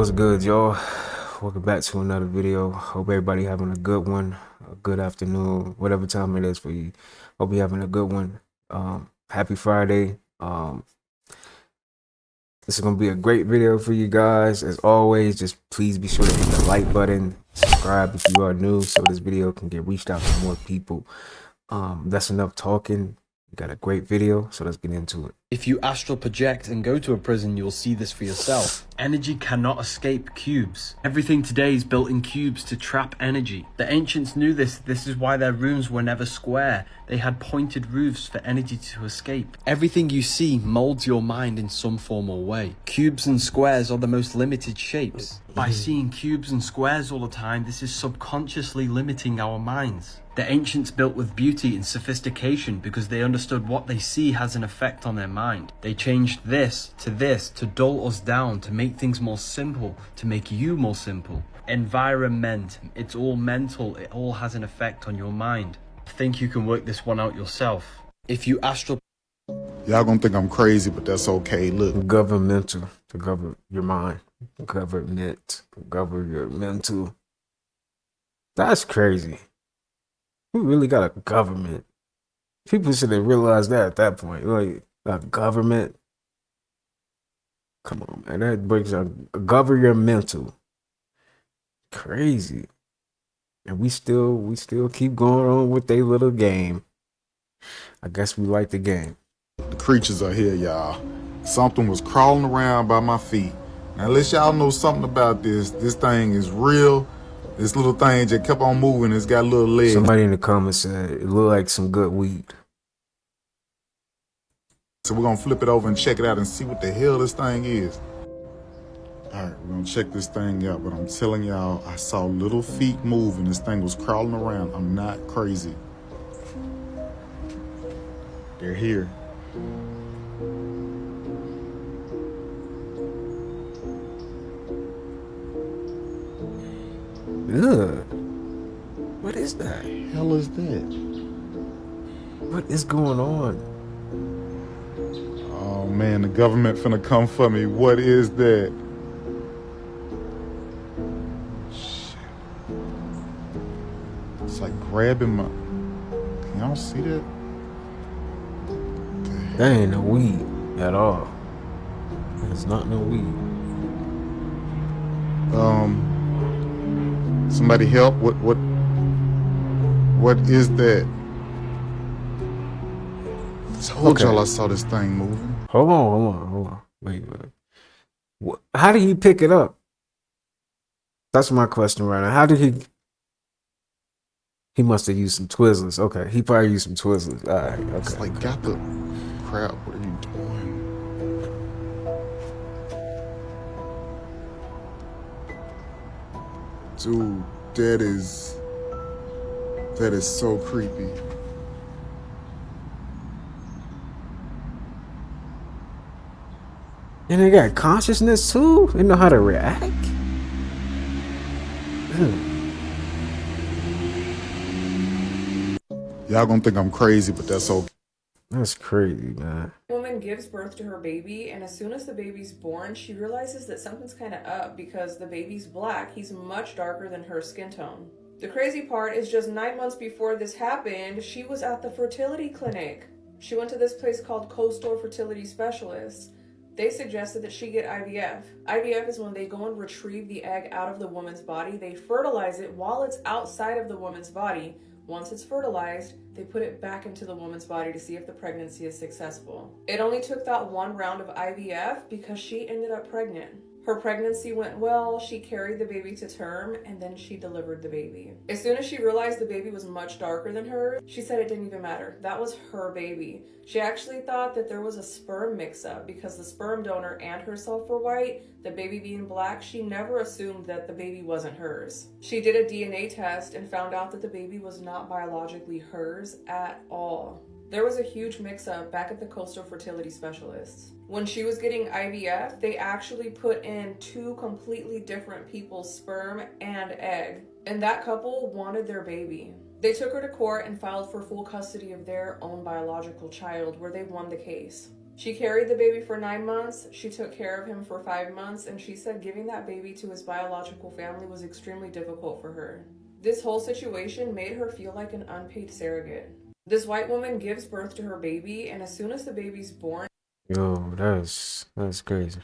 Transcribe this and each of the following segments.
What's good, y'all? Welcome back to another video. Hope everybody having a good one, a good afternoon, whatever time it is for you. Hope you're having a good one. Happy Friday. This is gonna be a great video for you guys. As always, just please be sure to hit the like button, subscribe if you are new, so this video can get reached out to more people. That's enough talking. We got a great video, so let's get into it. If you astral project and go to a prison, you'll see this for yourself. Energy cannot escape cubes. Everything today is built in cubes to trap energy. The ancients knew this. This is why their rooms were never square. They had pointed roofs for energy to escape. Everything you see molds your mind in some form or way. Cubes and squares are the most limited shapes. By seeing cubes and squares all the time, this is subconsciously limiting our minds. The ancients built with beauty and sophistication because they understood what they see has an effect on their mind. They changed this to dull us down, to make things more simple, to make you more simple. Environment, it's all mental, it all has an effect on your mind. I think you can work this one out yourself. If you astral... Y'all gonna think I'm crazy, but that's okay. Look. Governmental, to govern your mind. Government, govern your mental. That's crazy. We really got a government. People should have realized that at that point. Like, a government. Come on, man. That breaks down. Govern your mental. Crazy. And we still keep going on with their little game. I guess we like the game. The creatures are here, y'all. Something was crawling around by my feet. Now, unless y'all know something about this thing is real. This little thing just kept on moving. It's got little legs. Somebody in the comments said it looked like some good weed. So we're gonna flip it over and check it out and see what the hell this thing is. All right, we're gonna check this thing out, but I'm telling y'all, I saw little feet moving. This thing was crawling around. I'm not crazy. They're here. Ugh. What is that? The hell is that? What is going on? Oh man, the government finna come for me. What is that? Shit. It's like grabbing my... Can y'all see that? That ain't no weed at all. It's not no weed. Somebody help. What is that? I told y'all I saw this thing moving. Hold on. Wait. How did he pick it up? That's my question right now. How did he... He must have used some Twizzlers. Okay, he probably used some Twizzlers. All right, okay. It's like, got the... Crap, what are you doing? Dude, that is so creepy. And they got consciousness too? They know how to react? Y'all gonna think I'm crazy, but that's okay. That's crazy, man. Woman gives birth to her baby, and as soon as the baby's born, she realizes that something's kind of up because the baby's black. He's much darker than her skin tone. The crazy part is just 9 months before this happened, she was at the fertility clinic. She went to this place called Coastal Fertility Specialists. They suggested that she get IVF. IVF is when they go and retrieve the egg out of the woman's body. They fertilize it while it's outside of the woman's body. Once it's fertilized, they put it back into the woman's body to see if the pregnancy is successful. It only took that one round of IVF because she ended up pregnant. Her pregnancy went well, she carried the baby to term, and then she delivered the baby. As soon as she realized the baby was much darker than her, she said it didn't even matter. That was her baby. She actually thought that there was a sperm mix-up because the sperm donor and herself were white, the baby being black. She never assumed that the baby wasn't hers. She did a DNA test and found out that the baby was not biologically hers at all. There was a huge mix-up back at the Coastal Fertility Specialists. When she was getting IVF, they actually put in two completely different people's sperm and egg, and that couple wanted their baby. They took her to court and filed for full custody of their own biological child, where they won the case. She carried the baby for 9 months, she took care of him for 5 months, and she said giving that baby to his biological family was extremely difficult for her. This whole situation made her feel like an unpaid surrogate. This white woman gives birth to her baby, and as soon as the baby's born, Yo, that's crazy.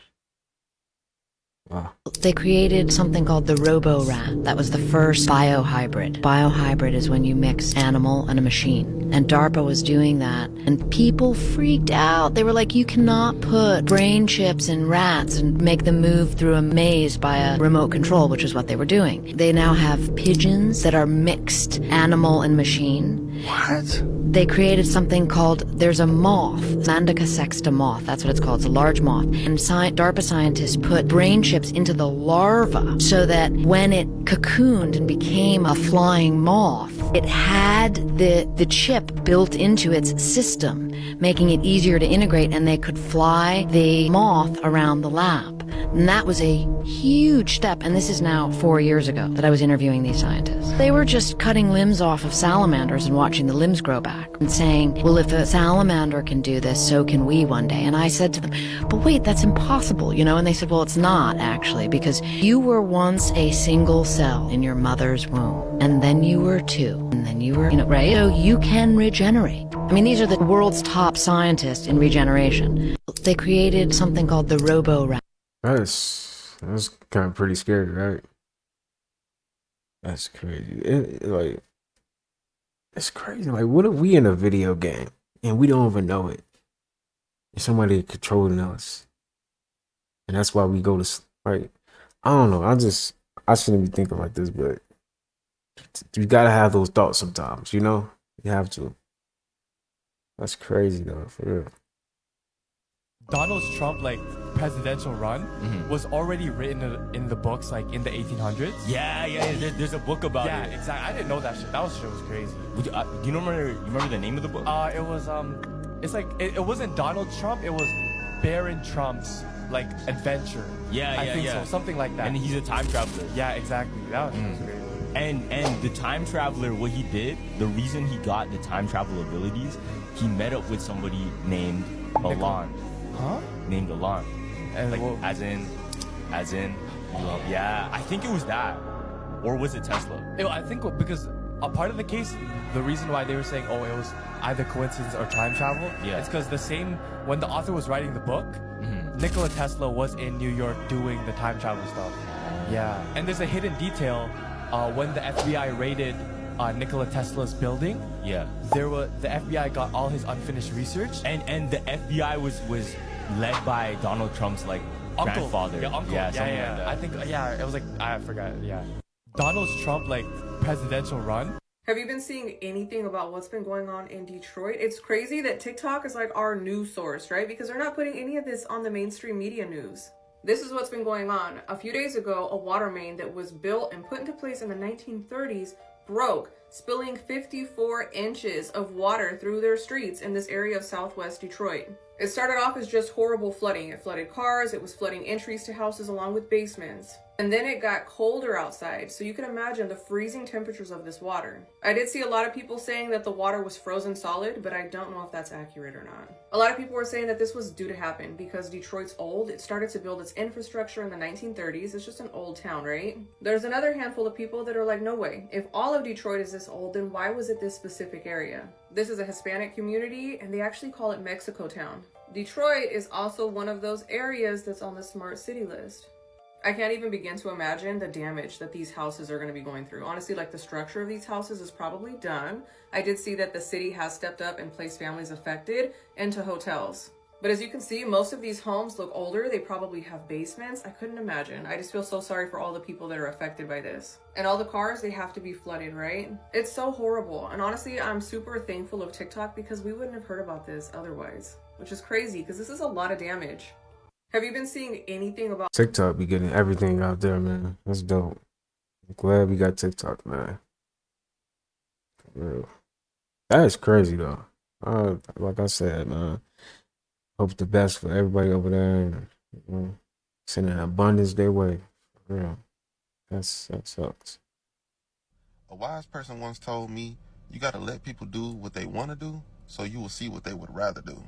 Wow. They created something called the robo-rat. That was the first biohybrid. Biohybrid is when you mix animal and a machine. And DARPA was doing that. And people freaked out. They were like, you cannot put brain chips in rats and make them move through a maze by a remote control, which is what they were doing. They now have pigeons that are mixed animal and machine. What? They created something called, there's a moth, Mandica sexta moth, that's what it's called, it's a large moth. And DARPA scientists put brain chips into the larva so that when it cocooned and became a flying moth, it had the chip built into its system, making it easier to integrate, and they could fly the moth around the lab. And that was a huge step, and this is now 4 years ago that I was interviewing these scientists. They were just cutting limbs off of salamanders and watching the limbs grow back and saying, well, if a salamander can do this, so can we one day. And I said to them, but wait, that's impossible, you know? And they said, well, it's not actually, because you were once a single cell in your mother's womb, and then you were two, and then you were, you know, right? So you can regenerate. I mean, these are the world's top scientists in regeneration. They created something called the robo-rat. That's kind of pretty scary, right? That's crazy. It's crazy. Like, what if we in a video game and we don't even know it? And somebody controlling us, and that's why we go to like, I don't know. I shouldn't be thinking like this, but you gotta have those thoughts sometimes. You know, you have to. That's crazy though, for real. Donald Trump, like, presidential run was already written in the books, like, in the 1800s. Yeah. There's a book about it. Yeah, exactly. I didn't know that shit. That shit was crazy. Do you remember the name of the book? It was, it's like, it wasn't Donald Trump, it was Baron Trump's, like, adventure. I think so, something like that. And he's a time traveler. Yeah, exactly. That was crazy. And the time traveler, what he did, the reason he got the time travel abilities, he met up with somebody named Alon. Huh? Named Alon. And like, as in, yeah, I think it was that. Or was it Tesla? I think because a part of the case, the reason why they were saying, oh, it was either coincidence or time travel, it's because when the author was writing the book, Nikola Tesla was in New York doing the time travel stuff. Yeah. And there's a hidden detail, when the FBI raided Nikola Tesla's building, the FBI got all his unfinished research, and the FBI was led by Donald Trump's like grandfather. Yeah, uncle. Yeah, something like that. I think it was like, I forgot. Yeah, Donald Trump, like, presidential run. have you been seeing anything about what's been going on in Detroit? It's crazy that TikTok is like our news source, right? Because they're not putting any of this on the mainstream media news. This is what's been going on. A few days ago, a water main that was built and put into place in the 1930s broke, spilling 54 inches of water through their streets in this area of southwest Detroit. It started off as just horrible flooding. It flooded cars, it was flooding entries to houses along with basements. And then it got colder outside, so you can imagine the freezing temperatures of this water. I did see a lot of people saying that the water was frozen solid, but I don't know if that's accurate or not. A lot of people were saying that this was due to happen because Detroit's old. It started to build its infrastructure in the 1930s. It's just an old town, right? There's another handful of people that are like, no way. If all of Detroit is this old, then why was it this specific area? This is a Hispanic community, and they actually call it Mexico Town. Detroit is also one of those areas that's on the smart city list. I can't even begin to imagine the damage that these houses are going to be going through. Honestly, like, the structure of these houses is probably done. I did see that the city has stepped up and placed families affected into hotels. But as you can see, most of these homes look older. They probably have basements. I couldn't imagine. I just feel so sorry for all the people that are affected by this. And all the cars, they have to be flooded, right? It's so horrible. And honestly, I'm super thankful of TikTok because we wouldn't have heard about this otherwise, which is crazy because this is a lot of damage. Have you been seeing anything about TikTok be getting everything out there, man. That's dope. I'm glad we got TikTok, man. For real. That is crazy, though. Like I said, man. Hope the best for everybody over there, and, you know, sending abundance their way. For real. That sucks. A wise person once told me, you gotta let people do what they want to do, so you will see what they would rather do.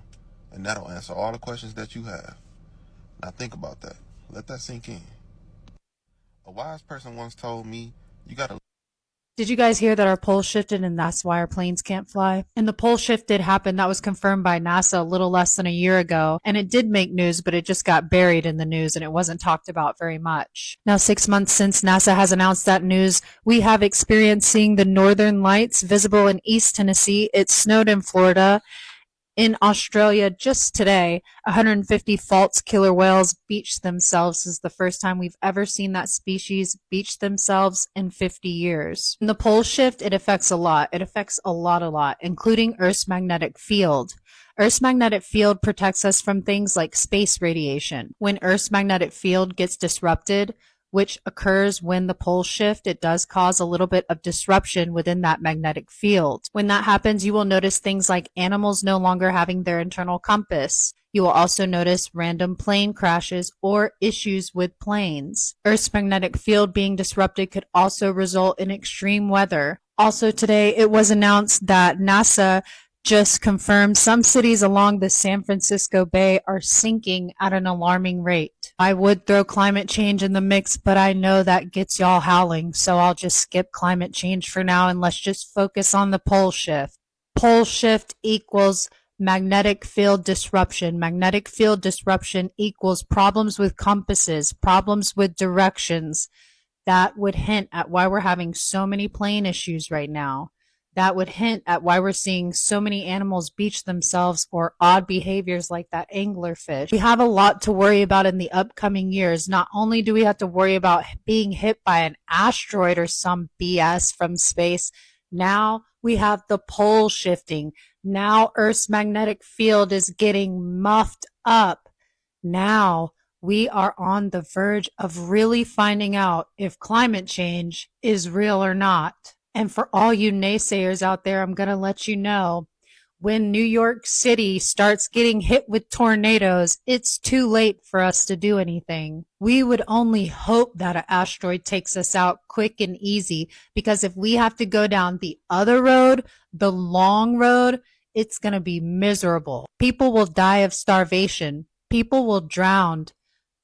and that'll answer all the questions that you have. Now think about that. Let that sink in. A wise person once told me, you gotta... Did you guys hear that our pole shifted and that's why our planes can't fly? And the pole shift did happen. That was confirmed by NASA a little less than a year ago. And it did make news, but it just got buried in the news and it wasn't talked about very much. Now, 6 months since NASA has announced that news, we have experienced seeing the northern lights visible in East Tennessee. It snowed in Florida. In Australia just today, 150 false killer whales beached themselves. This is the first time we've ever seen that species beach themselves in 50 years. And the pole shift, it affects a lot. It affects a lot, including Earth's magnetic field. Earth's magnetic field protects us from things like space radiation. When Earth's magnetic field gets disrupted, which occurs when the poles shift, it does cause a little bit of disruption within that magnetic field. When that happens, you will notice things like animals no longer having their internal compass. You will also notice random plane crashes or issues with planes. Earth's magnetic field being disrupted could also result in extreme weather. Also today, it was announced that NASA just confirmed some cities along the San Francisco Bay are sinking at an alarming rate. I would throw climate change in the mix, but I know that gets y'all howling, so I'll just skip climate change for now and let's just focus on the pole shift. Pole shift equals magnetic field disruption. Magnetic field disruption equals problems with compasses, problems with directions. That would hint at why we're having so many plane issues right now. That would hint at why we're seeing so many animals beach themselves or odd behaviors like that anglerfish. We have a lot to worry about in the upcoming years. Not only do we have to worry about being hit by an asteroid or some BS from space, now we have the pole shifting. Now Earth's magnetic field is getting muffed up. Now we are on the verge of really finding out if climate change is real or not. And for all you naysayers out there, I'm going to let you know, when New York City starts getting hit with tornadoes, it's too late for us to do anything. We would only hope that an asteroid takes us out quick and easy, because if we have to go down the other road, the long road, it's going to be miserable. People will die of starvation. People will drown.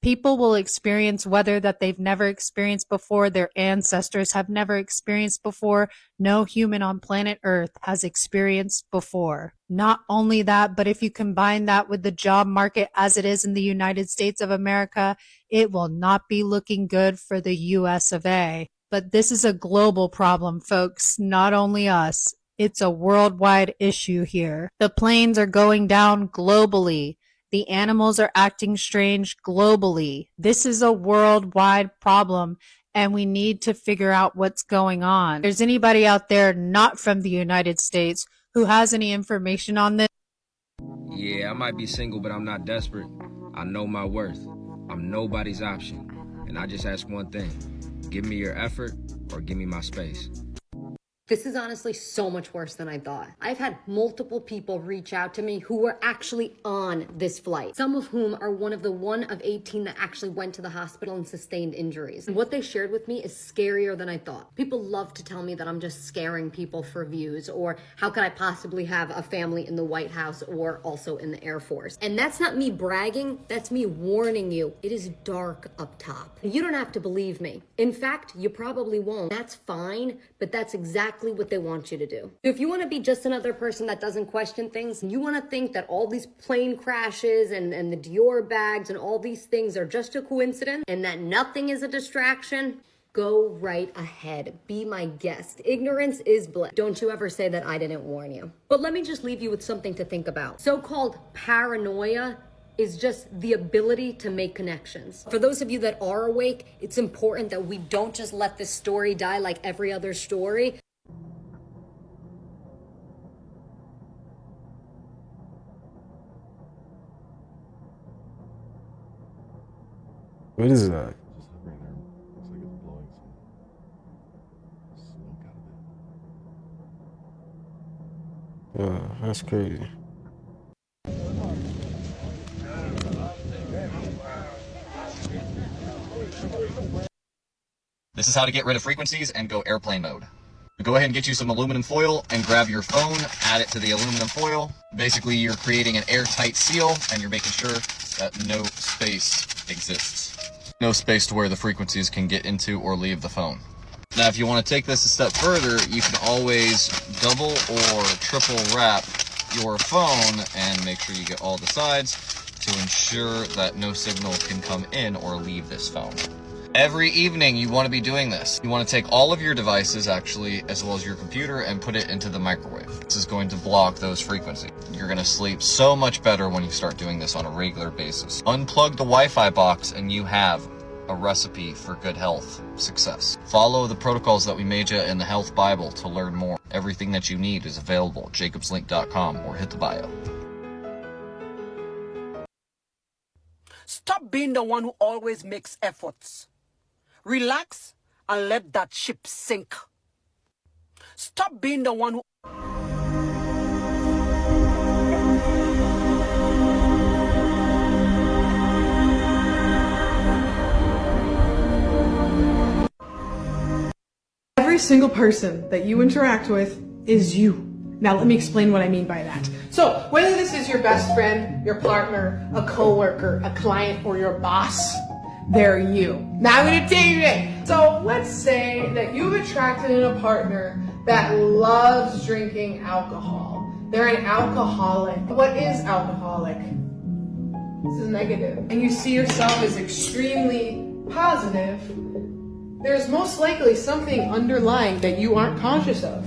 People will experience weather that they've never experienced before, their ancestors have never experienced before, no human on planet Earth has experienced before. Not only that, but if you combine that with the job market as it is in the United States of America, it will not be looking good for the US of A. But this is a global problem, folks, not only us. It's a worldwide issue here. The planes are going down globally. The animals are acting strange globally. This is a worldwide problem, and we need to figure out what's going on. If there's anybody out there not from the United States who has any information on this? Yeah, I might be single, but I'm not desperate. I know my worth. I'm nobody's option. And I just ask one thing. Give me your effort or give me my space. This is honestly so much worse than I thought. I've had multiple people reach out to me who were actually on this flight, some of whom are one of 18 that actually went to the hospital and sustained injuries. And what they shared with me is scarier than I thought. People love to tell me that I'm just scaring people for views, or how could I possibly have a family in the White House or also in the Air Force? And that's not me bragging, that's me warning you. It is dark up top. You don't have to believe me. In fact, you probably won't. That's fine, but that's exactly what they want you to do. If you want to be just another person that doesn't question things, you want to think that all these plane crashes and the Dior bags and all these things are just a coincidence and that nothing is a distraction, go right ahead. Be my guest. Ignorance is bliss. Don't you ever say that I didn't warn you. But let me just leave you with something to think about. So-called paranoia is just the ability to make connections. For those of you that are awake, it's important that we don't just let this story die like every other story. What is that? Just hovering there. Looks like it's blowing some smoke out of it. Yeah, that's crazy. This is how to get rid of frequencies and go airplane mode. Go ahead and get you some aluminum foil and grab your phone, add it to the aluminum foil. Basically, you're creating an airtight seal and you're making sure that no space exists. No space to where the frequencies can get into or leave the phone. Now, if you want to take this a step further, you can always double or triple wrap your phone and make sure you get all the sides to ensure that no signal can come in or leave this phone. Every evening you want to be doing this. You want to take all of your devices, actually, as well as your computer, and put it into the microwave. This is going to block those frequencies. You're going to sleep so much better when you start doing this on a regular basis. Unplug the Wi-Fi box and you have a recipe for good health success. Follow the protocols that we made you in the Health Bible to learn more. Everything that you need is available at jacobslink.com or hit the bio. Stop being the one who always makes efforts. Relax and let that ship sink. Stop being the one who... Every single person that you interact with is you. Now let me explain what I mean by that. So whether this is your best friend, your partner, a coworker, a client, or your boss, they're you. Now I'm going to tell you this. So let's say that you've attracted in a partner that loves drinking alcohol. They're an alcoholic. What is alcoholic? This is negative. And you see yourself as extremely positive. There's most likely something underlying that you aren't conscious of.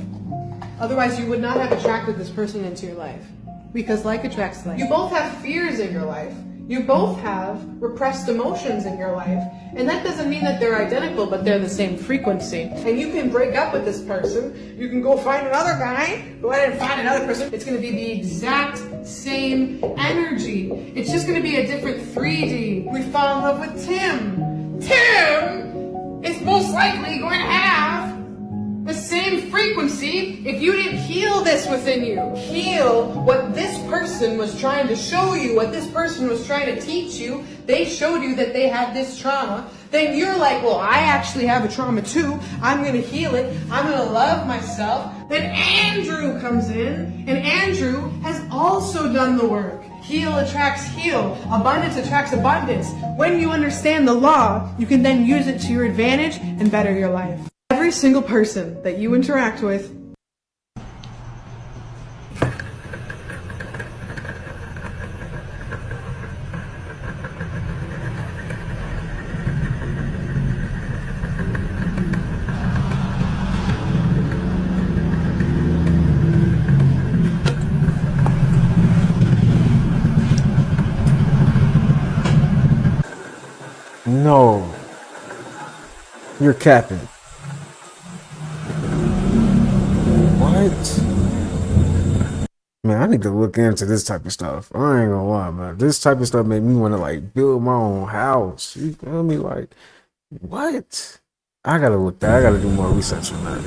Otherwise, you would not have attracted this person into your life. Because like attracts like. You both have fears in your life. You both have repressed emotions in your life. And that doesn't mean that they're identical, but they're the same frequency. And you can break up with this person. You can go find another guy. Go ahead and find another person. It's going to be the exact same energy. It's just going to be a different 3D. We fall in love with Tim. Tim is most likely going to have the same frequency if you didn't heal this within you. Heal what this person was trying to show you, what this person was trying to teach you. They showed you that they had this trauma. Then you're like, well, I actually have a trauma too. I'm going to heal it. I'm going to love myself. Then Andrew comes in, and Andrew has also done the work. Heal attracts heal. Abundance attracts abundance. When you understand the law, you can then use it to your advantage and better your life. Every single person that you interact with. No. You're capping. What? Man, I need to look into this type of stuff. I ain't gonna lie, man. This type of stuff made me want to like build my own house. You feel me? Like, what? I gotta look that. I gotta do more research on that.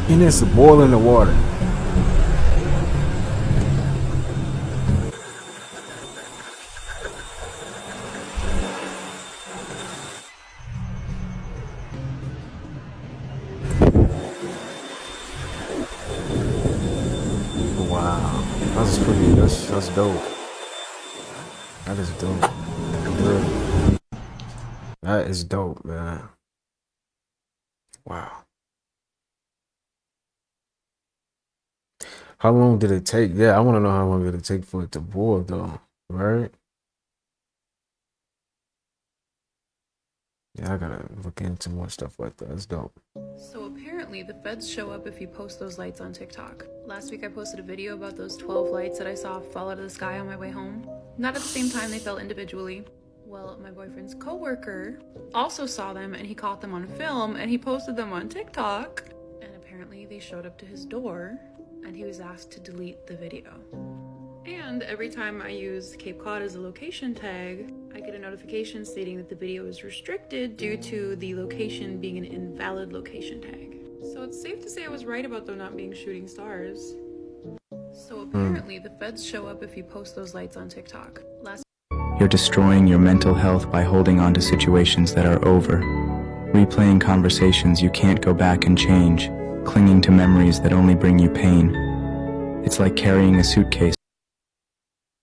And it's boiling the water. That's dope. That is dope. Really. That is dope, man. Wow. How long did it take? Yeah, I want to know how long did it take for it to boil, though. Right? Yeah, I gotta look into more stuff like that. That's dope. So apparently the feds show up if you post those lights on TikTok. Last week I posted a video about those 12 lights that I saw fall out of the sky on my way home. Not at the same time, they fell individually. Well, my boyfriend's coworker also saw them and he caught them on film and he posted them on TikTok. And apparently they showed up to his door and he was asked to delete the video. And every time I use Cape Cod as a location tag, I get a notification stating that the video is restricted due to the location being an invalid location tag. So it's safe to say I was right about them not being shooting stars. So apparently the feds show up if you post those lights on TikTok. You're destroying your mental health by holding on to situations that are over. replaying conversations you can't go back and change, clinging to memories that only bring you pain. It's like carrying a suitcase.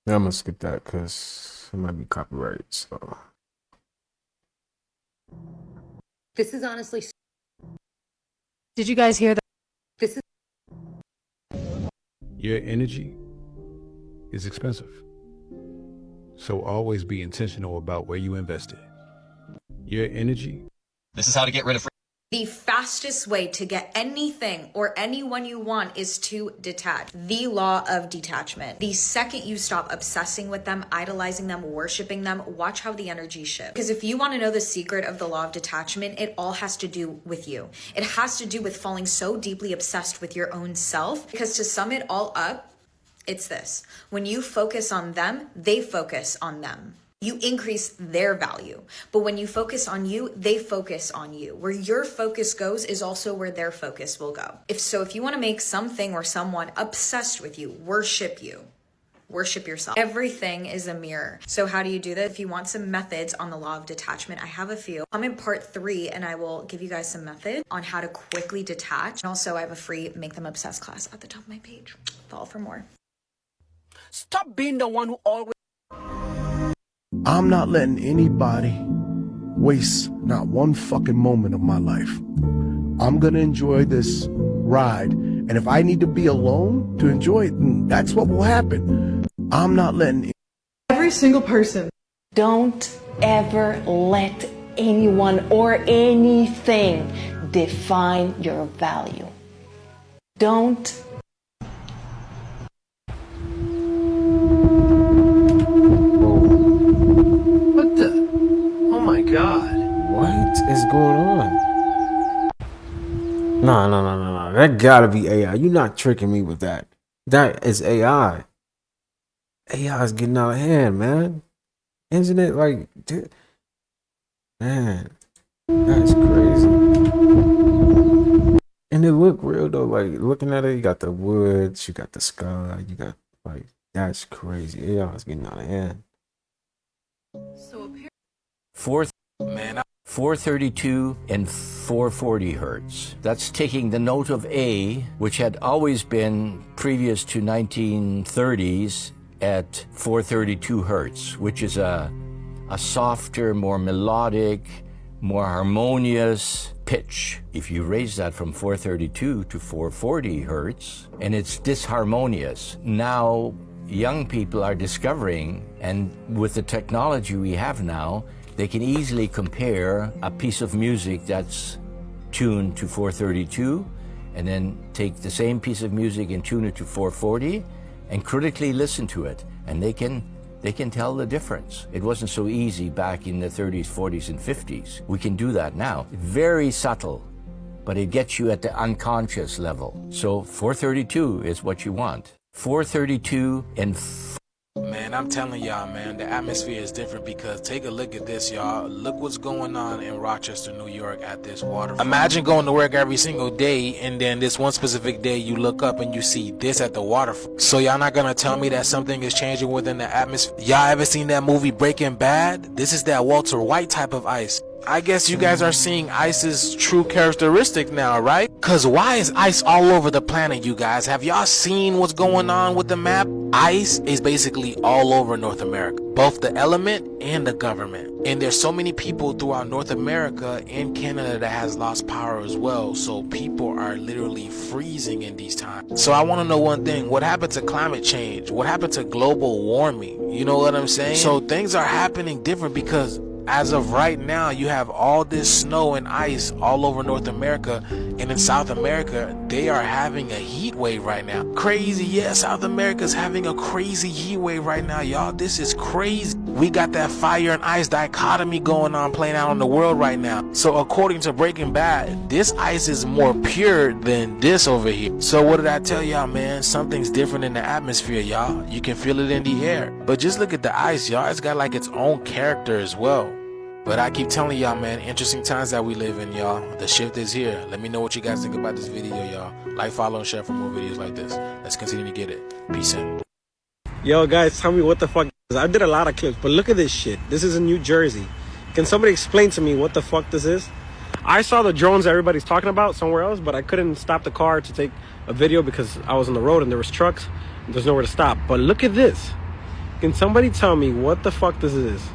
I'm gonna skip that because it might be copyrighted. So This is honestly. Did you guys hear that? This is. Your energy is expensive. So always be intentional about where you invest it. Your energy. This is how to get rid of. The fastest way to get anything or anyone you want is to detach. The law of detachment. The second you stop obsessing with them, idolizing them, worshiping them, watch how the energy shifts. Because if you want to know the secret of the law of detachment, it all has to do with you. It has to do with falling so deeply obsessed with your own self. Because to sum it all up, it's this. When you focus on them, they focus on them. You increase their value. But when you focus on you, they focus on you. Where your focus goes is also where their focus will go. If you want to make something or someone obsessed with you, worship yourself. Everything is a mirror. So how do you do that? If you want some methods on the law of detachment, I have a few. I'm in part 3 and I will give you guys some methods on how to quickly detach. And also I have a free Make Them Obsessed class at the top of my page. Follow for more. Stop being the one who always. I'm not letting anybody waste not one fucking moment of my life. I'm gonna enjoy this ride. And if I need to be alone to enjoy it, then that's what will happen. I'm not letting Every single person. Don't ever let anyone or anything define your value. Don't. what the? Oh my god! What is going on? No. That gotta be AI. You're not tricking me with that. That is AI. AI is getting out of hand, man. Isn't it like, dude? Man, that's crazy. And it look real though. Like looking at it, you got the woods, you got the sky, you got like that's crazy. AI is getting out of hand. So apparently. 432 and 440 hertz. That's taking the note of A, which had always been previous to 1930s at 432 hertz, which is a softer, more melodic, more harmonious pitch. If you raise that from 432 to 440 hertz, and it's disharmonious, now young people are discovering, and with the technology we have now, they can easily compare a piece of music that's tuned to 432 and then take the same piece of music and tune it to 440 and critically listen to it, and they can tell the difference. It wasn't so easy back in the 30s, 40s, and 50s. We can do that now. Very subtle, but it gets you at the unconscious level. So 432 is what you want. 432 and Man, I'm telling y'all, man, the atmosphere is different because take a look at this, y'all. Look what's going on in Rochester, New York at this waterfront. Imagine going to work every single day and then this one specific day you look up and you see this at the waterfront. So y'all not gonna tell me that something is changing within the atmosphere? Y'all ever seen that movie Breaking Bad? This is that Walter White type of ice. I guess you guys are seeing ice's true characteristic now, right? Cause why is ice all over the planet, you guys? Have y'all seen what's going on with the map? Ice is basically all over North America, both the element and the government. And there's so many people throughout North America and Canada that has lost power as well. So people are literally freezing in these times. So I want to know one thing. What happened to climate change? What happened to global warming? You know what I'm saying? So things are happening different because as of right now, you have all this snow and ice all over North America, and in South America, they are having a heat wave right now. Crazy, yeah, South America's having a crazy heat wave right now, y'all. This is crazy. We got that fire and ice dichotomy going on, playing out in the world right now. So according to Breaking Bad, this ice is more pure than this over here. So what did I tell y'all, man? Something's different in the atmosphere, y'all. You can feel it in the air. But just look at the ice, y'all. It's got like its own character as well. But I keep telling y'all, man, interesting times that we live in, y'all. The shift is here. Let me know what you guys think about this video, y'all. Like, follow, and share for more videos like this. Let's continue to get it. Peace in. Yo, guys, tell me what the fuck. I did a lot of clips, but look at this shit. This is in New Jersey. Can somebody explain to me what the fuck this is? I saw the drones that everybody's talking about somewhere else, but I couldn't stop the car to take a video because I was on the road and there was trucks. And there's nowhere to stop. But look at this. Can somebody tell me what the fuck this is?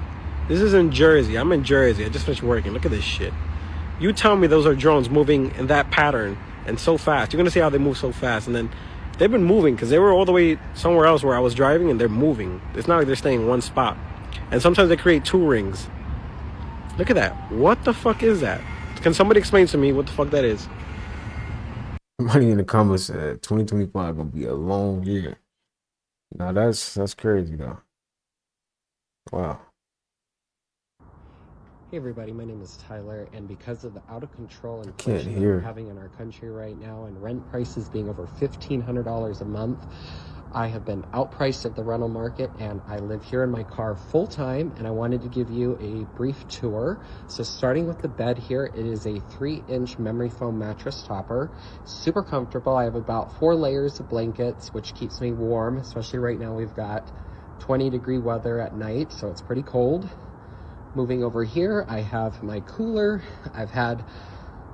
This is in Jersey. I'm in Jersey. I just finished working. Look at this shit. You tell me those are drones moving in that pattern and so fast. You're going to see how they move so fast. And then they've been moving because they were all the way somewhere else where I was driving and they're moving. It's not like they're staying in one spot. And sometimes they create two rings. Look at that. What the fuck is that? Can somebody explain to me what the fuck that is? Somebody in the comments said 2025 gonna be a long year. Now that's crazy though. Wow. Hey everybody, my name is Tyler, and because of the out of control Can't inflation that hear. we're having in our country right now and rent prices being over $1,500 a month, I have been outpriced at the rental market, and I live here in my car full time, and I wanted to give you a brief tour. So starting with the bed here, it is a 3-inch memory foam mattress topper, super comfortable. I have about 4 layers of blankets, which keeps me warm, especially right now we've got 20-degree weather at night, so it's pretty cold. Moving over here, I have my cooler. I've had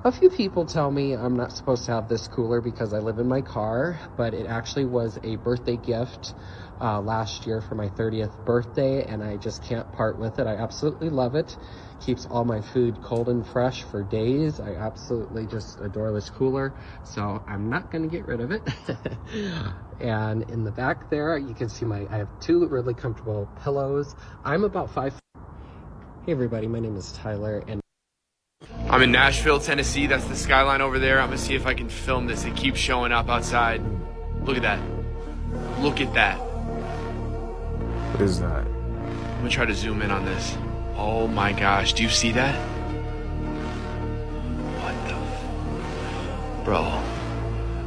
a few people tell me I'm not supposed to have this cooler because I live in my car, but it actually was a birthday gift last year for my 30th birthday, and I just can't part with it. I absolutely love it. Keeps all my food cold and fresh for days. I absolutely just adore this cooler, so I'm not going to get rid of it. And in the back there, you can see I have 2 really comfortable pillows. I'm about 5. Hey everybody, my name is Tyler, and I'm in Nashville, Tennessee. That's the skyline over there. I'm gonna see if I can film this. It keeps showing up outside. Look at that. Look at that. What is that? I'm gonna try to zoom in on this. Oh my gosh, do you see that? What the bro.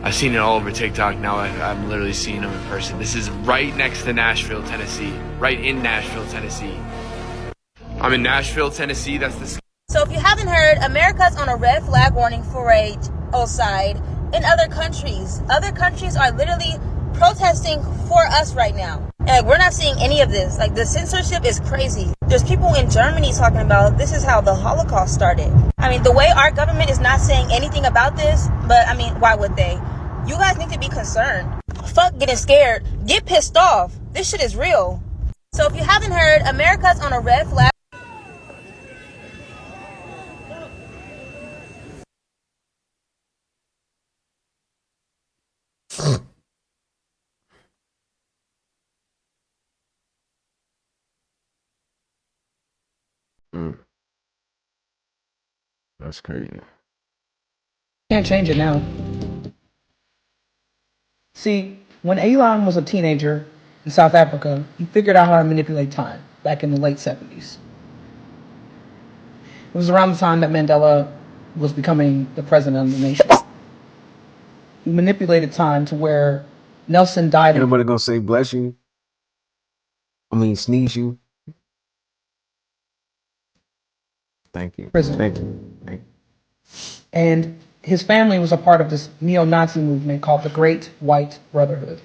I've seen it all over TikTok. Now I'm literally seeing them in person. This is right next to Nashville, Tennessee. Right in Nashville, Tennessee. I'm in Nashville, Tennessee. That's the... So if you haven't heard, America's on a red flag warning for genocide in other countries. Other countries are literally protesting for us right now. And we're not seeing any of this. Like, the censorship is crazy. There's people in Germany talking about this is how the Holocaust started. I mean, the way our government is not saying anything about this, but I mean, why would they? You guys need to be concerned. Fuck getting scared. Get pissed off. This shit is real. So if you haven't heard, America's on a red flag. That's crazy. Can't change it now. See, when Elon was a teenager in South Africa, he figured out how to manipulate time back in the late 70s. It was around the time that Mandela was becoming the president of the nation. He manipulated time to where Nelson died. Anybody gonna say bless you? I mean sneeze you? Thank you. Prison. Thank you. Thank you. And his family was a part of this neo-Nazi movement called the Great White Brotherhood.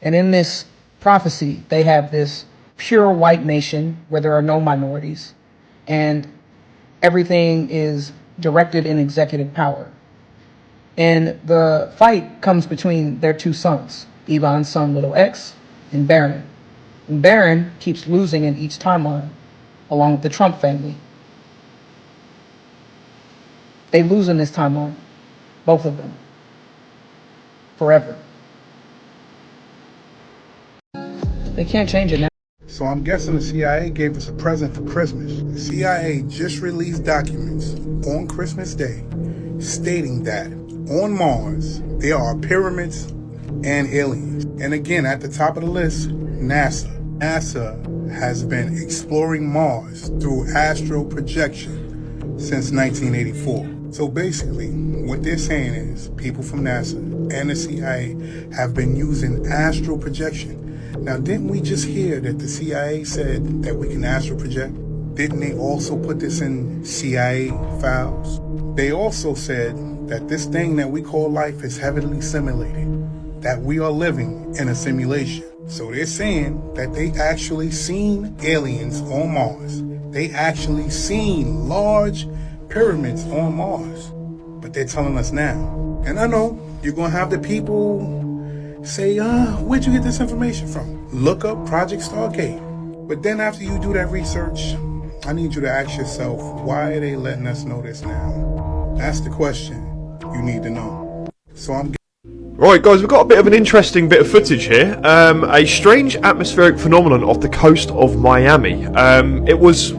And in this prophecy, they have this pure white nation where there are no minorities, and everything is directed in executive power. And the fight comes between their 2 sons, Elon's son, little X, and Barron. And Barron keeps losing in each timeline, along with the Trump family. They lose in this timeline, both of them, forever. They can't change it now. So I'm guessing the CIA gave us a present for Christmas. The CIA just released documents on Christmas Day stating that on Mars there are pyramids and aliens. And again, at the top of the list, NASA. NASA has been exploring Mars through astral projection since 1984. So basically, what they're saying is people from NASA and the CIA have been using astral projection. Now, didn't we just hear that the CIA said that we can astral project? Didn't they also put this in CIA files? They also said that this thing that we call life is heavily simulated, that we are living in a simulation. So they're saying that they actually seen aliens on Mars. They actually seen large pyramids on Mars. But they're telling us now. And I know you're going to have the people say, where'd you get this information from? Look up Project Stargate. But then after you do that research, I need you to ask yourself, why are they letting us know this now? That's the question you need to know. So I'm... Right guys, we've got a bit of an interesting bit of footage here. A strange atmospheric phenomenon off the coast of Miami. It was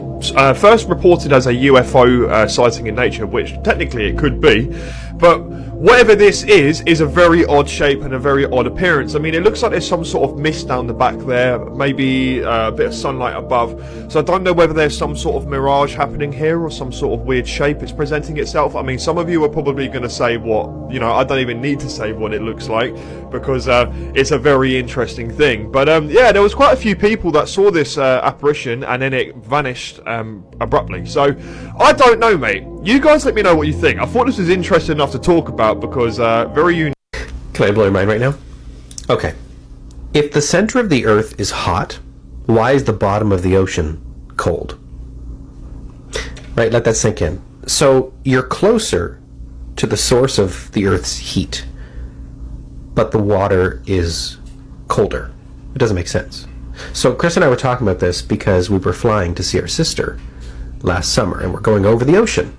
first reported as a UFO sighting in nature, which technically it could be, but whatever this is a very odd shape and a very odd appearance. I mean, it looks like there's some sort of mist down the back there, maybe a bit of sunlight above, so I don't know whether there's some sort of mirage happening here or some sort of weird shape it's presenting itself. I mean, some of you are probably going to say what, you know, I don't even need to say what it looks like, because it's a very interesting thing. But yeah, there was quite a few people that saw this apparition and then it vanished abruptly. So I don't know, mate. You guys let me know what you think. I thought this was interesting enough to talk about because very unique. Can I blow your mind right now? Okay. If the center of the Earth is hot, why is the bottom of the ocean cold? Right, let that sink in. So you're closer to the source of the Earth's heat, but the water is colder. It doesn't make sense. So Chris and I were talking about this because we were flying to see our sister last summer, and we're going over the ocean.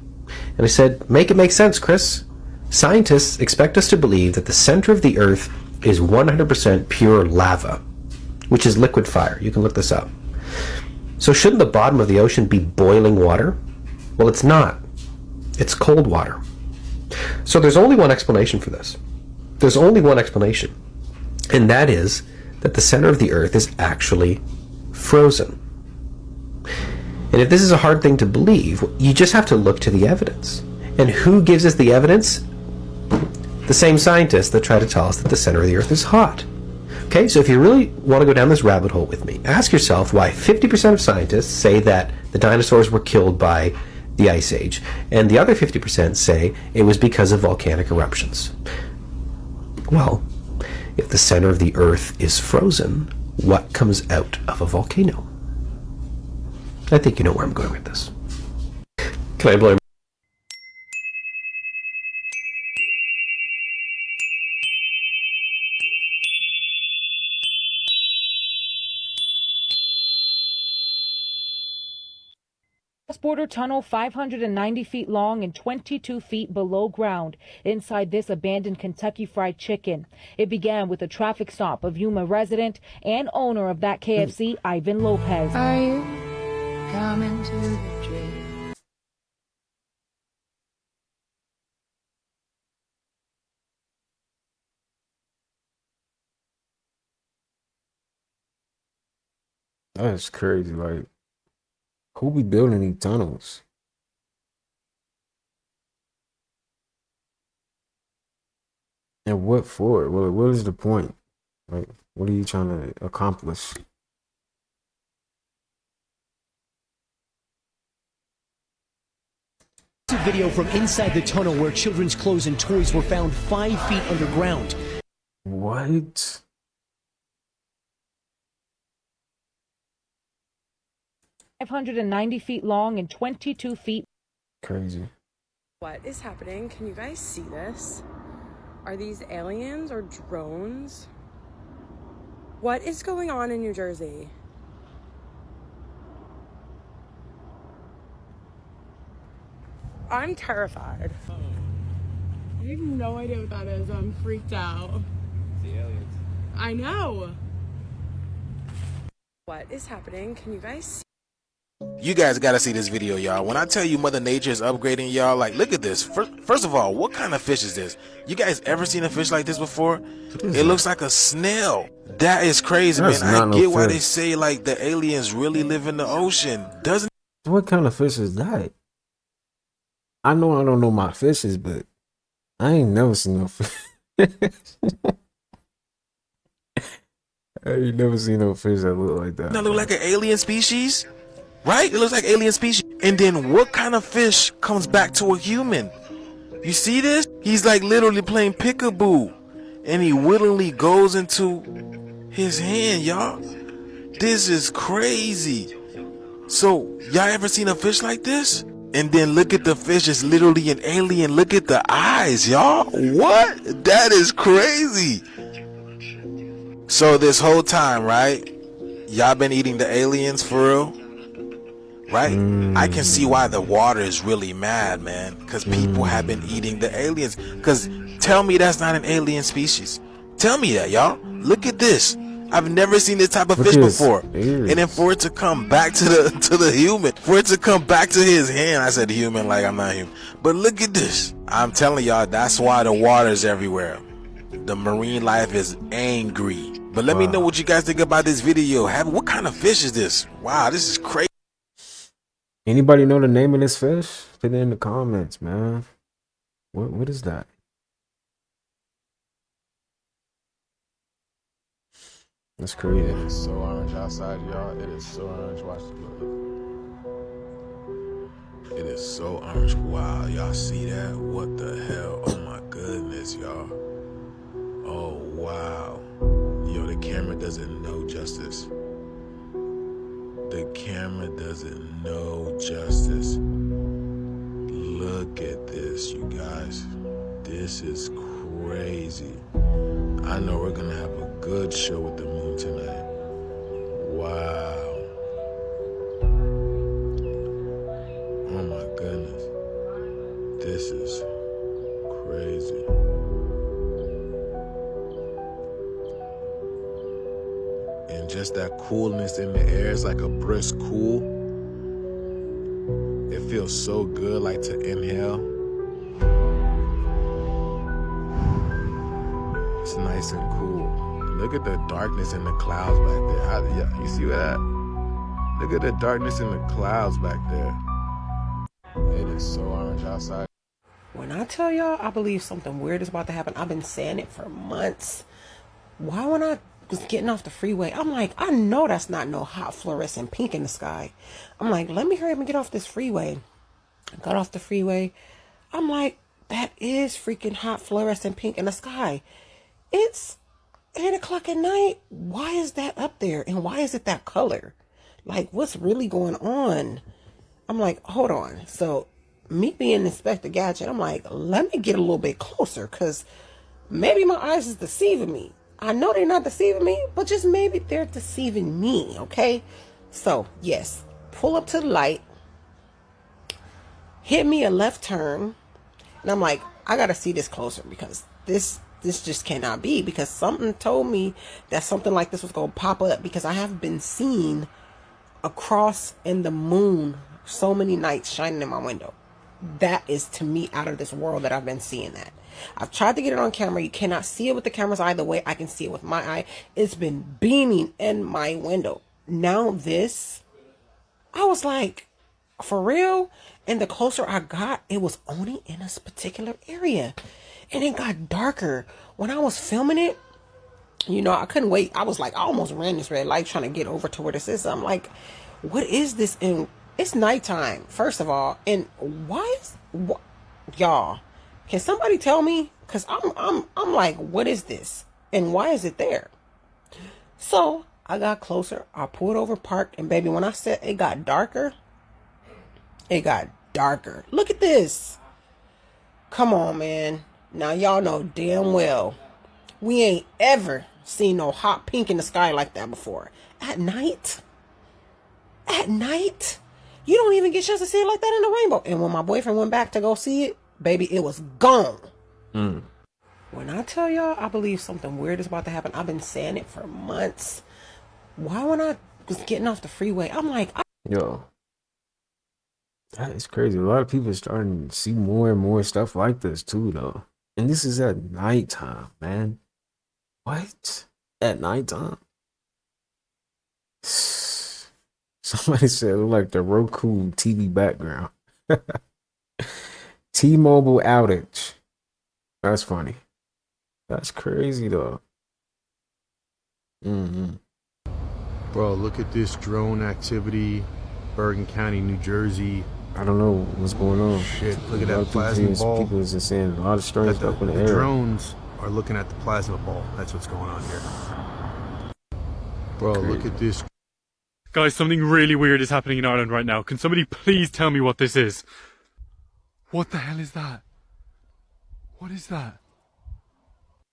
And I said, make it make sense, Chris. Scientists expect us to believe that the center of the Earth is 100% pure lava, which is liquid fire. You can look this up. So shouldn't the bottom of the ocean be boiling water? Well, it's not. It's cold water. So there's only one explanation for this. There's only one explanation, and that is that the center of the Earth is actually frozen. And if this is a hard thing to believe, you just have to look to the evidence. And who gives us the evidence? The same scientists that try to tell us that the center of the Earth is hot. Okay, so if you really want to go down this rabbit hole with me, ask yourself why 50% of scientists say that the dinosaurs were killed by the Ice Age, and the other 50% say it was because of volcanic eruptions. Well, if the center of the Earth is frozen, what comes out of a volcano? I think you know where I'm going with this. Can I blame? Border tunnel 590 feet long and 22 feet below ground. Inside this abandoned Kentucky Fried Chicken. It began with a traffic stop of Yuma resident and owner of that KFC, Ivan Lopez. Are you coming to the tree? That's crazy. Like, who be building these tunnels? And what for? Well, what is the point? Like, what are you trying to accomplish? A video from inside the tunnel where children's clothes and toys were found 5 feet underground. What? .590 feet long and 22 feet. Crazy. What is happening? Can you guys see this? Are these aliens or drones? What is going on in New Jersey? I'm terrified. I have no idea what that is. I'm freaked out. It's the aliens. I know. What is happening? Can you guys see? You guys gotta see this video, y'all. When I tell you Mother Nature is upgrading, y'all, like, look at this. First of all, what kind of fish is this? You guys ever seen a fish like this before? It looks like a snail. That is crazy, man. I get why they say, like, the aliens really live in the ocean. Doesn't? What kind of fish is that? I know I don't know my fishes, but I ain't never seen no fish. I ain't never seen no fish that look like that. That look like an alien species? Right? It looks like alien species. And then what kind of fish comes back to a human? You see this? He's like literally playing peekaboo. And he willingly goes into his hand, y'all. This is crazy. So, y'all ever seen a fish like this? And then look at the fish. It's literally an alien. Look at the eyes, y'all. What? That is crazy. So this whole time, right? Y'all been eating the aliens for real? Right? I can see why the water is really mad, man. Because people have been eating the aliens. Because tell me that's not an alien species. Tell me that, y'all. Look at this. I've never seen this type of fish before. And then for it to come back to the human, for it to come back to his hand, I said human like I'm not human. But look at this. I'm telling y'all, that's why the water's everywhere. The marine life is angry. But let me know what you guys think about this video. What kind of fish is this? Wow, this is crazy. Anybody know the name of this fish? Put it in the comments, man. What is that? That's crazy. It is so orange outside, y'all. It is so orange. Watch the look. It is so orange. Wow, y'all see that? What the hell? Oh my goodness, y'all. Oh wow. Yo, the camera doesn't know justice. The camera doesn't know justice. Look at this, you guys. This is crazy. I know we're gonna have a good show with the moon tonight. Wow. Oh my goodness. This is crazy. And just that coolness in the air is like a brisk cool. It feels so good, like to inhale. It's nice and cool. Look at the darkness in the clouds back there. Yeah, you see that? Look at the darkness in the clouds back there. It is so orange outside. When I tell y'all I believe something weird is about to happen, I've been saying it for months. Why when I was getting off the freeway, I'm like, I know that's not no hot fluorescent pink in the sky. I'm like, let me hurry up and get off this freeway. I got off the freeway. I'm like, that is freaking hot fluorescent pink in the sky. It's 8 o'clock at night. Why is that up there? And why is it that color? Like, what's really going on? I'm like, hold on. So me being Inspector Gadget, I'm like, let me get a little bit closer because maybe my eyes is deceiving me. I know they're not deceiving me, but just maybe they're deceiving me, okay? So, yes, pull up to the light, hit me a left turn, and I'm like, I got to see this closer because this just cannot be, because something told me that something like this was going to pop up, because I have been seen a cross in the moon so many nights shining in my window. That is, to me, out of this world that I've been seeing that. I've tried to get it on camera. You cannot see it with the camera's eye the way I can see it with my eye. It's been beaming in my window. Now this, I was like, for real? And the closer I got, it was only in this particular area. And it got darker. When I was filming it, you know, I couldn't wait. I was like, I almost ran this red light trying to get over to where this is. I'm like, what is this? And it's nighttime, first of all. And why is, y'all, can somebody tell me? Because I'm like, what is this? And why is it there? So I got closer. I pulled over, parked, and baby, when I said it got darker, it got darker. Look at this. Come on, man. Now, y'all know damn well we ain't ever seen no hot pink in the sky like that before. At night? At night? You don't even get a chance to see it like that in the rainbow. And when my boyfriend went back to go see it, baby, it was gone. When I tell y'all I believe something weird is about to happen, I've been saying it for months. Why when I was getting off the freeway, I'm like... Yo. That is crazy. A lot of people are starting to see more and more stuff like this too, though. And this is at nighttime, man. What? At nighttime? Somebody said it looked like the Roku TV background. T-Mobile outage. That's funny. That's crazy, though. Bro, look at this drone activity. Bergen County, New Jersey. I don't know what's going on. Shit, look at that plasma ball. People is just saying a lot of strange stuff in the air. Drones are looking at the plasma ball. That's what's going on here. Bro, look at this. Guys, something really weird is happening in Ireland right now. Can somebody please tell me what this is? What the hell is that? What is that?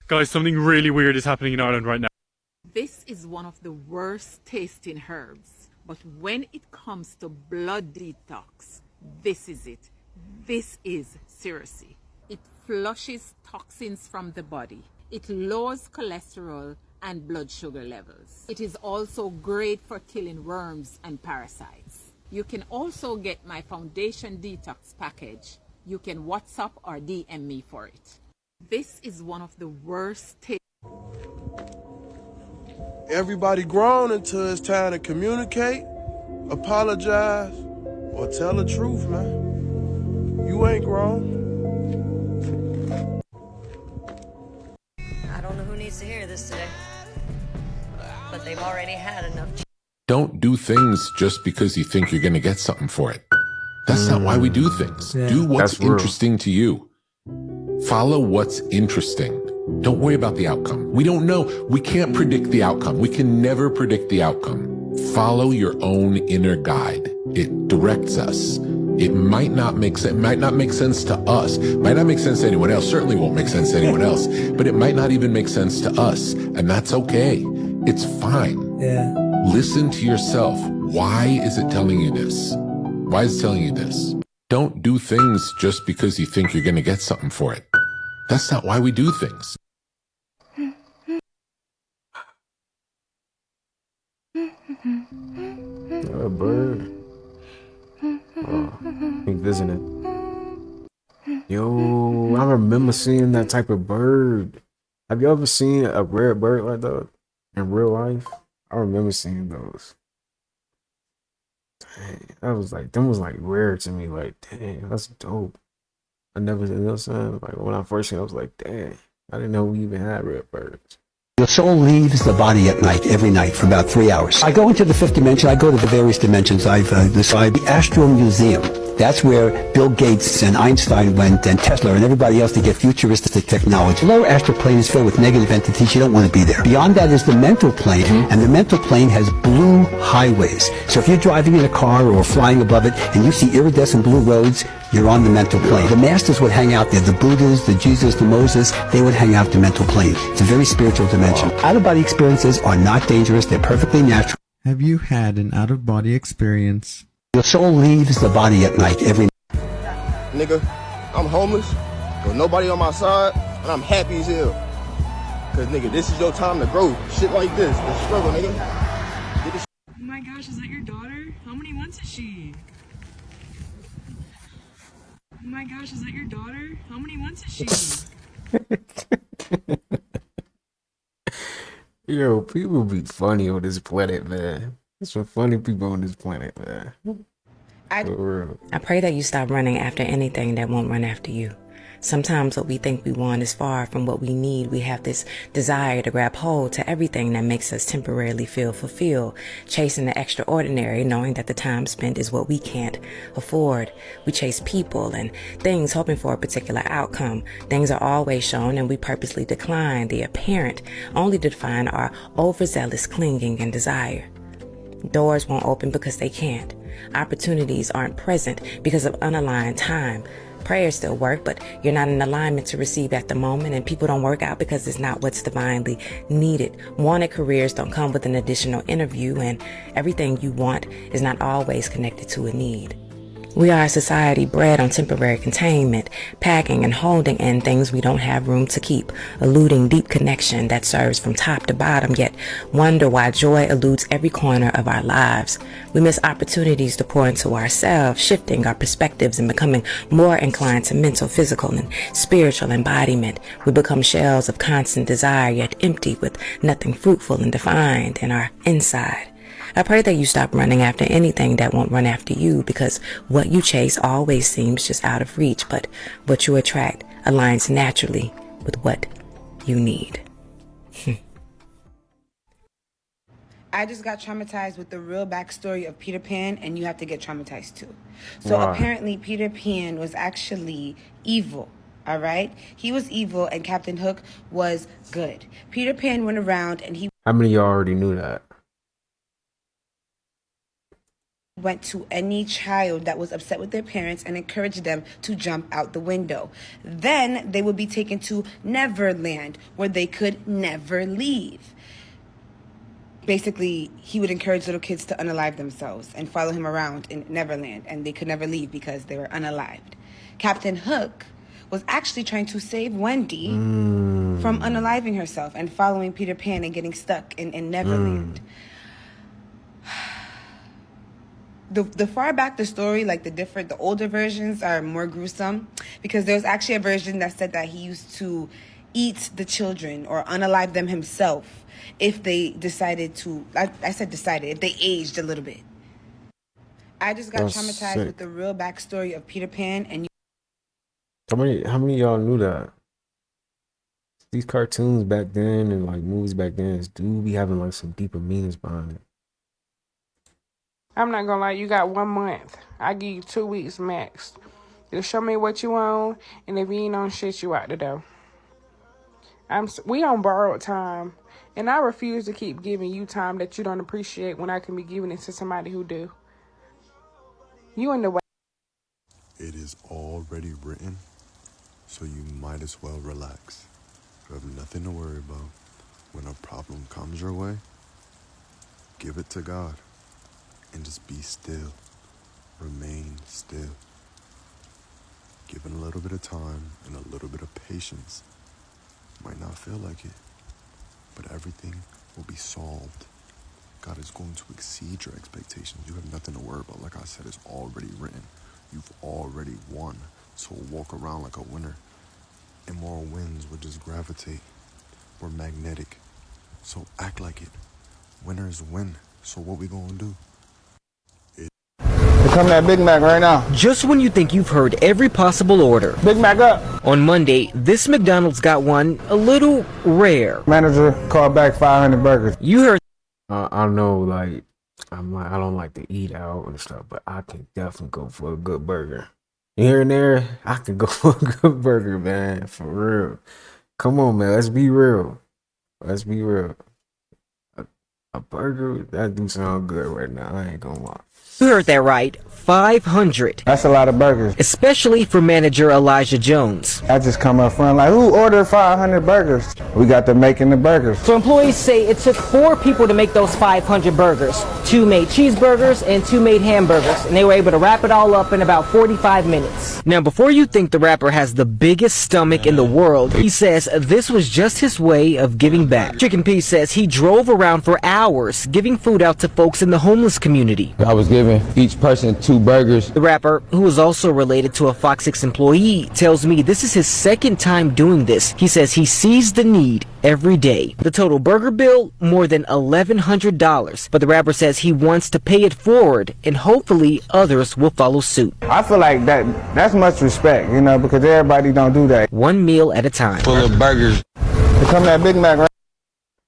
Guys, something really weird is happening in Ireland right now. This is one of the worst tasting herbs, but when it comes to blood detox, this is it. This is seriously. It flushes toxins from the body. It lowers cholesterol and blood sugar levels. It is also great for killing worms and parasites. You can also get my foundation detox package. You can WhatsApp or DM me for it. This is one of the worst Everybody grown until it's time to communicate, apologize, or tell the truth, man. You ain't grown. I don't know who needs to hear this today, but they've already had enough. Don't do things just because you think you're going to get something for it. That's not why we do things. Do what's interesting to you. Follow what's interesting. Don't worry about the outcome. We don't know. We can't predict the outcome. We can never predict the outcome. Follow your own inner guide. It directs us. It might not make sense. It might not make sense to us. Might not make sense to anyone else. Certainly won't make sense to anyone else. But it might not even make sense to us. And that's okay. It's fine. Yeah. Listen to yourself. Why is it telling you this? Why is it telling you this? Don't do things just because you think you're going to get something for it. That's not why we do things. A bird. Oh, he visiting. Yo, I remember seeing that type of bird. Have you ever seen a rare bird like that in real life? I remember seeing those. Dang, that was like, them was like rare to me. Like, dang, that's dope. I never, you know what I'm saying? Like, when I first seen it, I was like, dang, I didn't know we even had red birds. Your soul leaves the body at night, every night, for about 3 hours. I go into the fifth dimension. I go to the various dimensions. I've described the Astro Museum. That's where Bill Gates and Einstein went, and Tesla and everybody else to get futuristic technology. The lower astral plane is filled with negative entities. You don't want to be there. Beyond that is the mental plane, and the mental plane has blue highways. So if you're driving in a car or flying above it, and you see iridescent blue roads, you're on the mental plane. The masters would hang out there. The Buddhas, the Jesus, the Moses, they would hang out the mental plane. It's a very spiritual dimension. Out-of-body experiences are not dangerous. They're perfectly natural. Have you had an out-of-body experience? Your soul leaves the body at night every night. Nigga, I'm homeless, with nobody on my side, and I'm happy as hell. Cause nigga, this is your time to grow. Shit like this, the struggle, nigga. Oh my gosh, is that your daughter? How many months is she? Oh my gosh, is that your daughter? How many months is she? Yo, people be funny on this planet, man. There's some funny people on this planet, man. I pray that you stop running after anything that won't run after you. Sometimes what we think we want is far from what we need. We have this desire to grab hold to everything that makes us temporarily feel fulfilled, chasing the extraordinary, knowing that the time spent is what we can't afford. We chase people and things hoping for a particular outcome. Things are always shown and we purposely decline the apparent, only to define our overzealous clinging and desire. Doors won't open because they can't. Opportunities aren't present because of unaligned time. Prayers still work, but you're not in alignment to receive at the moment, and people don't work out because it's not what's divinely needed. Wanted careers don't come with an additional interview, and everything you want is not always connected to a need. We are a society bred on temporary containment, packing and holding in things we don't have room to keep, eluding deep connection that serves from top to bottom, yet wonder why joy eludes every corner of our lives. We miss opportunities to pour into ourselves, shifting our perspectives and becoming more inclined to mental, physical, and spiritual embodiment. We become shells of constant desire, yet empty with nothing fruitful and defined in our inside. I pray that you stop running after anything that won't run after you, because what you chase always seems just out of reach, but what you attract aligns naturally with what you need. I just got traumatized with the real backstory of Peter Pan, and you have to get traumatized too. So Wow. apparently Peter Pan was actually evil. All right? He was evil and Captain Hook was good. Peter Pan went around and he... How many of y'all already knew that? went to any child that was upset with their parents and encouraged them to jump out the window. Then they would be taken to Neverland, where they could never leave. Basically, he would encourage little kids to unalive themselves and follow him around in Neverland, and they could never leave because they were unalived. Captain Hook was actually trying to save Wendy from unaliving herself and following Peter Pan and getting stuck in Neverland. The far back the story, like the older versions are more gruesome, because there's actually a version that said that he used to eat the children or unalive them himself if they decided to, I said decided, if they aged a little bit. I just got traumatized with the real backstory of Peter Pan, and how many of y'all knew that? These cartoons back then and like movies back then do be having like some deeper meanings behind it. I'm not gonna lie, you got 1 month. I give you 2 weeks max. Just show me what you own, and if you ain't on shit, you out the door. We on borrowed time, and I refuse to keep giving you time that you don't appreciate when I can be giving it to somebody who do. You in the way. It is already written, so you might as well relax. You have nothing to worry about. When a problem comes your way, give it to God. And just be still. Remain still. Given a little bit of time and a little bit of patience, might not feel like it, but everything will be solved. God is going to exceed your expectations. You have nothing to worry about. Like I said, it's already written. You've already won. So walk around like a winner. Immoral winds will just gravitate. We're magnetic. So act like it. Winners win. So what we gonna do? Come that Big Mac right now. Just when you think you've heard every possible order. Big Mac up. On Monday, this McDonald's got one a little rare. Manager called back 500 burgers. You heard. I know, like, I don't like to eat out and stuff, but I can definitely go for a good burger. Here and there, I can go for a good burger, man. For real. Come on, man. Let's be real. Let's be real. A burger, that do sound good right now. I ain't gonna lie. You heard that right. 500. That's a lot of burgers. Especially for manager Elijah Jones. I just come up front like, who ordered 500 burgers? We got to making the burgers. So employees say it took 4 people to make those 500 burgers. 2 made cheeseburgers and 2 made hamburgers. And they were able to wrap it all up in about 45 minutes. Now, before you think the rapper has the biggest stomach in the world, he says this was just his way of giving back. Chicken P says he drove around for hours giving food out to folks in the homeless community. I was giving each person 2 burgers. The rapper, who is also related to a Fox 6 employee, tells me this is his second time doing this. He says he sees the need every day. The total burger bill, more than $1,100. But the rapper says he wants to pay it forward, and hopefully others will follow suit. I feel like that's much respect, you know, because everybody don't do that. 1 meal at a time. Full of burgers. Come that Big Mac, right?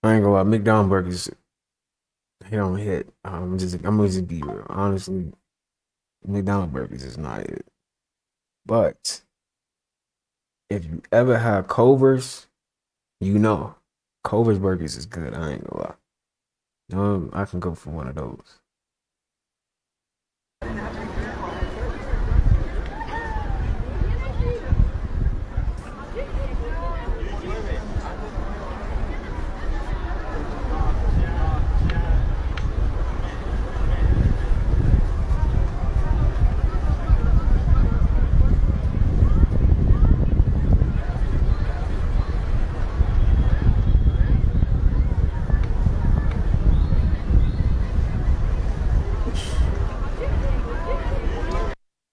I ain't gonna lie, McDonald's burgers, they don't hit. I'm gonna just be real. Honestly, McDonald's burgers is not it. But if you ever had Culver's, you know Culver's burgers is good. I ain't gonna lie. I can go for one of those.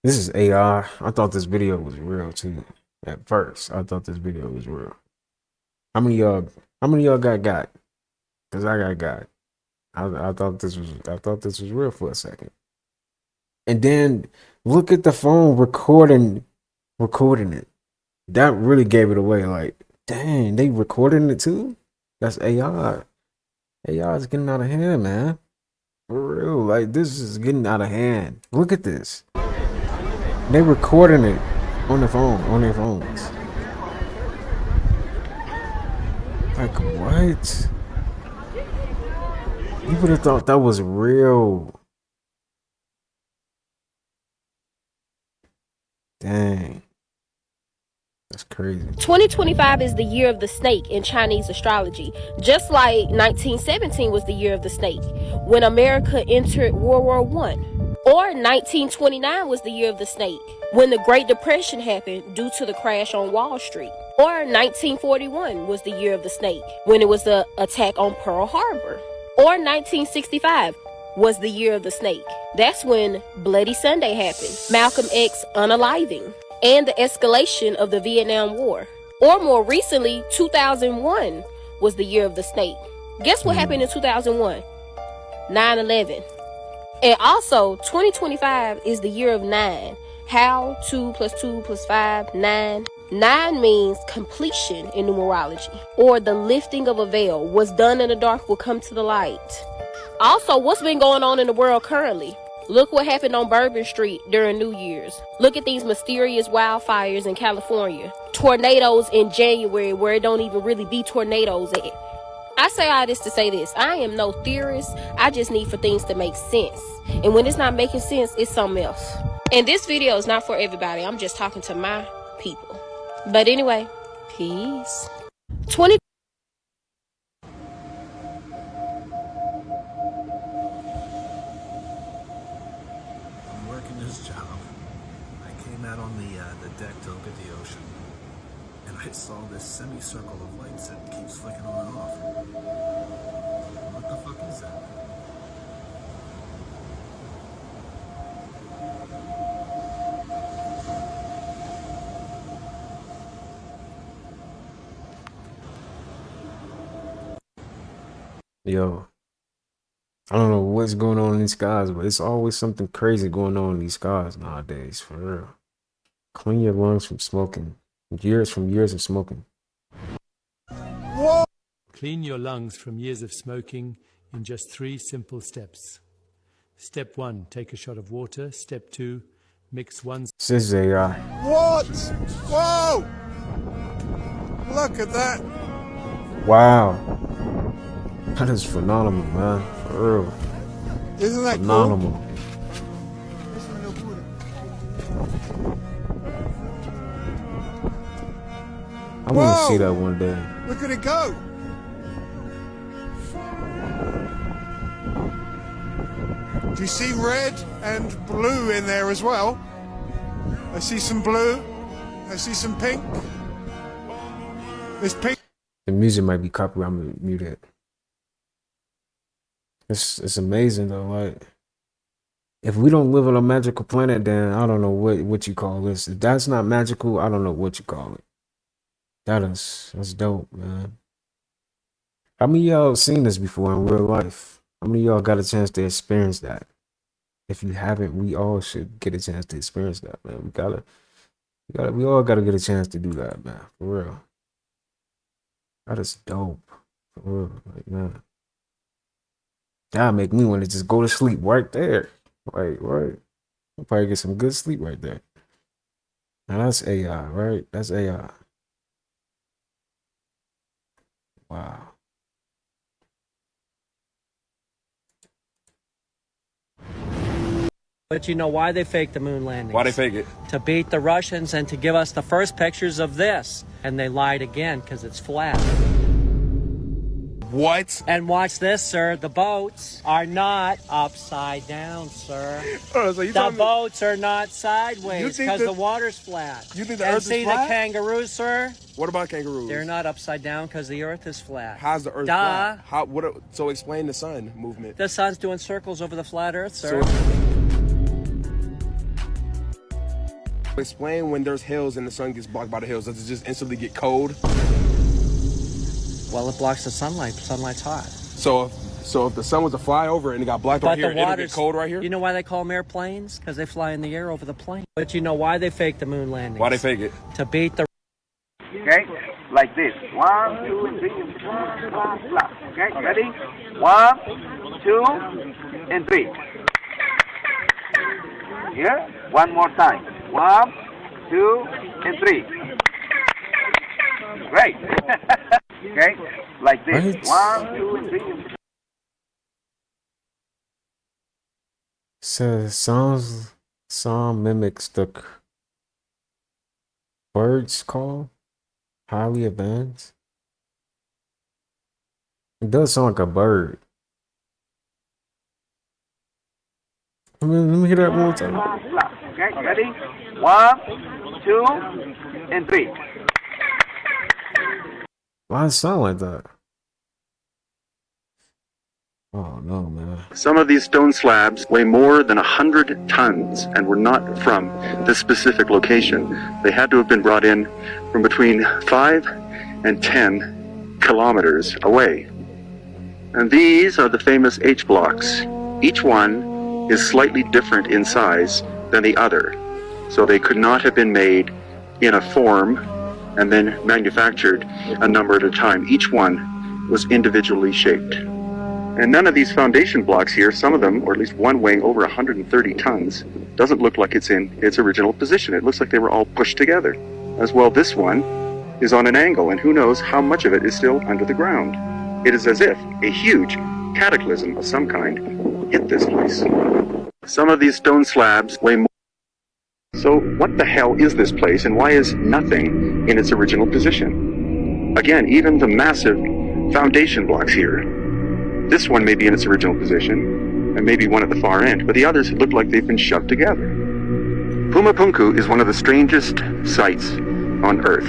This is AI. I thought this video was real too. At first, I thought this video was real. How many of y'all got? Cause I got. I thought this was real for a second. And then look at the phone recording it. That really gave it away. Like, dang, they recording it too? That's AI. AI is getting out of hand, man. For real. Like, this is getting out of hand. Look at this. They recording it on their phones. Like, what? You would have thought that was real. Dang. That's crazy. 2025 is the year of the snake in Chinese astrology, just like 1917 was the year of the snake when America entered World War I. Or 1929 was the year of the snake when the Great Depression happened due to the crash on Wall Street. Or 1941 was the year of the snake when it was the attack on Pearl Harbor. Or 1965 was the year of the snake. That's when Bloody Sunday happened, Malcolm X unaliving, and the escalation of the Vietnam War. Or more recently, 2001 was the year of the snake. Guess what happened in 2001? 9/11. And also, 2025 is the year of 9. How? 2 + 2 + 5, 9. 9 means completion in numerology, or the lifting of a veil. What's done in the dark will come to the light. Also, what's been going on in the world currently? Look what happened on Bourbon Street during New Year's. Look at these mysterious wildfires in California. Tornadoes in January where it don't even really be tornadoes at. I say all this to say this. I am no theorist. I just need for things to make sense. And when it's not making sense, it's something else. And this video is not for everybody. I'm just talking to my people. But anyway, peace. 20. I'm working this job. I came out on the deck to look at the ocean, and I saw this semicircle of lights that keeps flicking on and off. What the fuck is that? Yo, I don't know what's going on in these skies, but it's always something crazy going on in these skies nowadays, for real. Clean your lungs from smoking. Years of smoking. Whoa! Clean your lungs from years of smoking in just 3 simple steps. Step 1, take a shot of water. Step 2, mix 1. This is AI. What? Whoa! Look at that! Wow. That is phenomenal, man. For real. Isn't that phenomenal? Cool? I want to see that one day. Look at it go! Do you see red and blue in there as well? I see some blue. I see some pink. There's pink. The music might be copyright. I'm gonna mute it. It's amazing though. Like, if we don't live on a magical planet, then I don't know what you call this. If that's not magical, I don't know what you call it. That's dope, man. How many of y'all seen this before in real life? How many of y'all got a chance to experience that? If you haven't, we all should get a chance to experience that, man. We all gotta get a chance to do that, man. For real. That is dope. For real. Like, man. That'll make me want to just go to sleep right there. Like, right. I'll probably get some good sleep right there. Now that's AI, right? That's AI. Wow. But you know why they faked the moon landing? Why they fake it? To beat the Russians and to give us the first pictures of this. And they lied again because it's flat. What? And watch this, sir. The boats are not upside down, sir. Oh, so the boats are not sideways because the water's flat. You think the and earth see is flat? the kangaroos, sir? What about kangaroos? They're not upside down because the earth is flat. How's the earth flat? So explain the sun movement. The sun's doing circles over the flat earth, sir. Explain when there's hills and the sun gets blocked by the hills. Does it just instantly get cold? Well, it blocks the sunlight. Sunlight's hot. So if the sun was to fly over and it got blocked right here, it'll get cold right here? You know why they call them airplanes? Because they fly in the air over the plane. But you know why they fake the moon landing? Why they fake it? To beat the... Okay, like this. 1, 2, 3, blah, blah, blah. Okay, ready? 1, 2, and 3. Here, one more time. 1, 2, and 3. Great. Okay, like this. Right. 1, 2, 3. Says song mimics the birds call? Highly advanced? It does sound like a bird. Let me hear that one more time. Okay, ready? 1, 2, and 3. Why does it sound like that? Oh no, man. Some of these stone slabs weigh more than 100 tons and were not from this specific location. They had to have been brought in from between 5 and 10 kilometers away. And these are the famous H blocks. Each one is slightly different in size than the other. So they could not have been made in a form and then manufactured a number at a time. Each one was individually shaped. And none of these foundation blocks here, some of them, or at least one weighing over 130 tons, doesn't look like it's in its original position. It looks like they were all pushed together. As well, this one is on an angle, and who knows how much of it is still under the ground. It is as if a huge cataclysm of some kind hit this place. Some of these stone slabs weigh more. So what the hell is this place, and why is nothing in its original position? Again, even the massive foundation blocks here. This one may be in its original position, and maybe one at the far end, but the others look like they've been shoved together. Pumapunku is one of the strangest sights on Earth,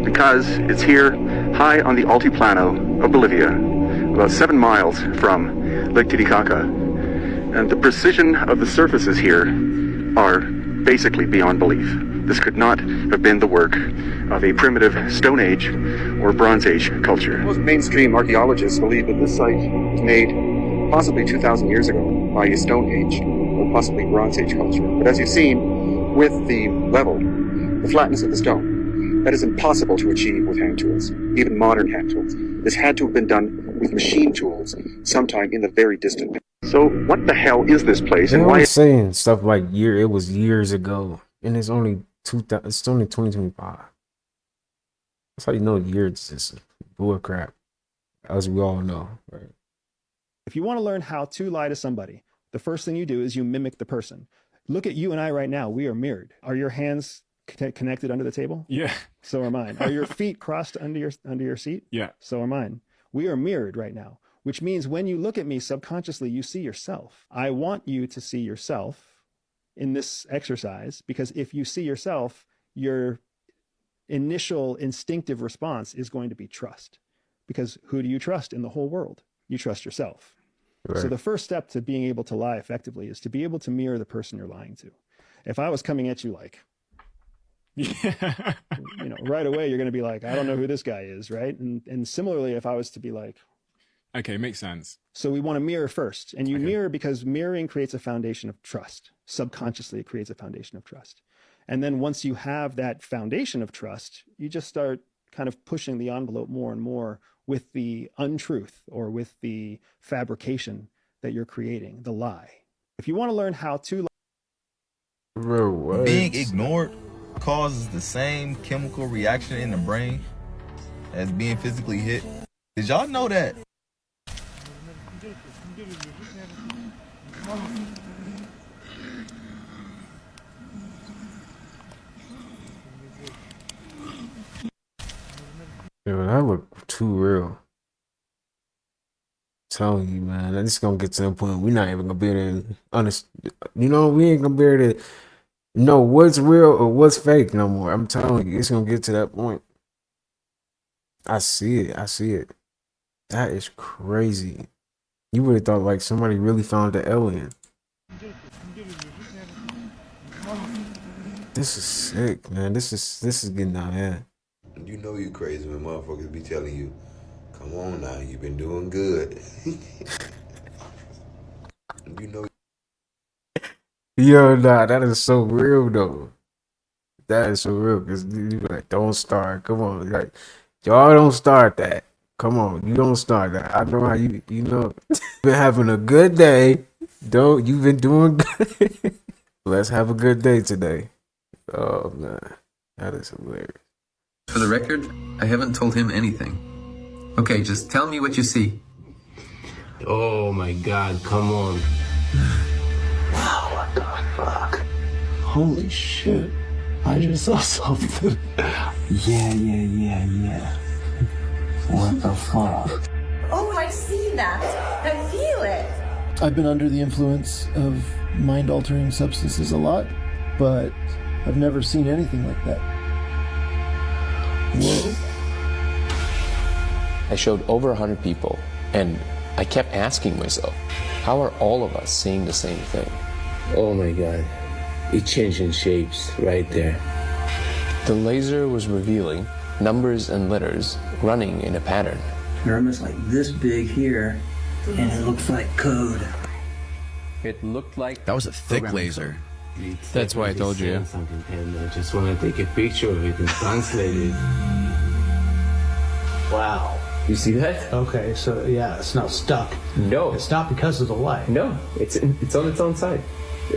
because it's here high on the Altiplano of Bolivia, about 7 miles from Lake Titicaca, and the precision of the surfaces here are basically beyond belief. This could not have been the work of a primitive Stone Age or Bronze Age culture. Most mainstream archaeologists believe that this site was made possibly 2,000 years ago by a Stone Age or possibly Bronze Age culture. But as you've seen, with the level, the flatness of the stone, that is impossible to achieve with hand tools, even modern hand tools. This had to have been done with machine tools sometime in the very distant past. So what the hell is this place, and why? Saying stuff like it was years ago, and it's only 2025. That's how you know years is bull crap, as we all know, right? If you want to learn how to lie to somebody, the first thing you do is you mimic the person. Look at you and I right now. We are mirrored. Are your hands connected under the table? Yeah. So are mine. Are your feet crossed under your seat? Yeah. So are mine. We are mirrored right now, which means when you look at me subconsciously, you see yourself. I want you to see yourself in this exercise, because if you see yourself, your initial instinctive response is going to be trust. Because who do you trust in the whole world? You trust yourself. Right. So the first step to being able to lie effectively is to be able to mirror the person you're lying to. If I was coming at you like, right away, you're going to be like, I don't know who this guy is, right? And similarly, if I was to be like, okay, makes sense. So we want to mirror first, and you mirror because mirroring creates a foundation of trust. Subconsciously, it creates a foundation of trust. And then once you have that foundation of trust, you just start kind of pushing the envelope more and more with the untruth or with the fabrication that you're creating, the lie. If you want to learn how to lie, being ignored causes the same chemical reaction in the brain as being physically hit. Did y'all know that? Yo, that look too real. I'm telling you, man, it's gonna get to the point we're not even gonna be able to understand. We ain't gonna be able to know what's real or what's fake no more. I'm telling you, it's gonna get to that point. I see it. That is crazy. You would have thought like somebody really found the alien. This is sick, man. This is getting out of hand. You know you crazy when motherfuckers be telling you, come on now, you've been doing good. You know. Yo, nah, that is so real though. That is so real, because you like, don't start. Come on, like, y'all don't start that. Come on, you don't start that. I know how you been having a good day. You've been doing good. Let's have a good day today. Oh man, that is hilarious. For the record, I haven't told him anything. Okay, just tell me what you see. Oh my god, come on. Wow, what the fuck? Holy shit. I just saw something. Yeah. What the fuck? Oh, I see that. I feel it. I've been under the influence of mind-altering substances a lot, but I've never seen anything like that. Whoa. I showed over 100 people, and I kept asking myself, how are all of us seeing the same thing? Oh my God. It changing shapes right there. The laser was revealing numbers and letters running in a pattern. They're almost like this big here, and it looks like code. It looked like... That was a thick laser. That's why I told you. Something, and I just want to take a picture of it and translate it. Wow. You see that? Okay, so yeah, it's not stuck. No. It's not because of the light. No, it's on its own side.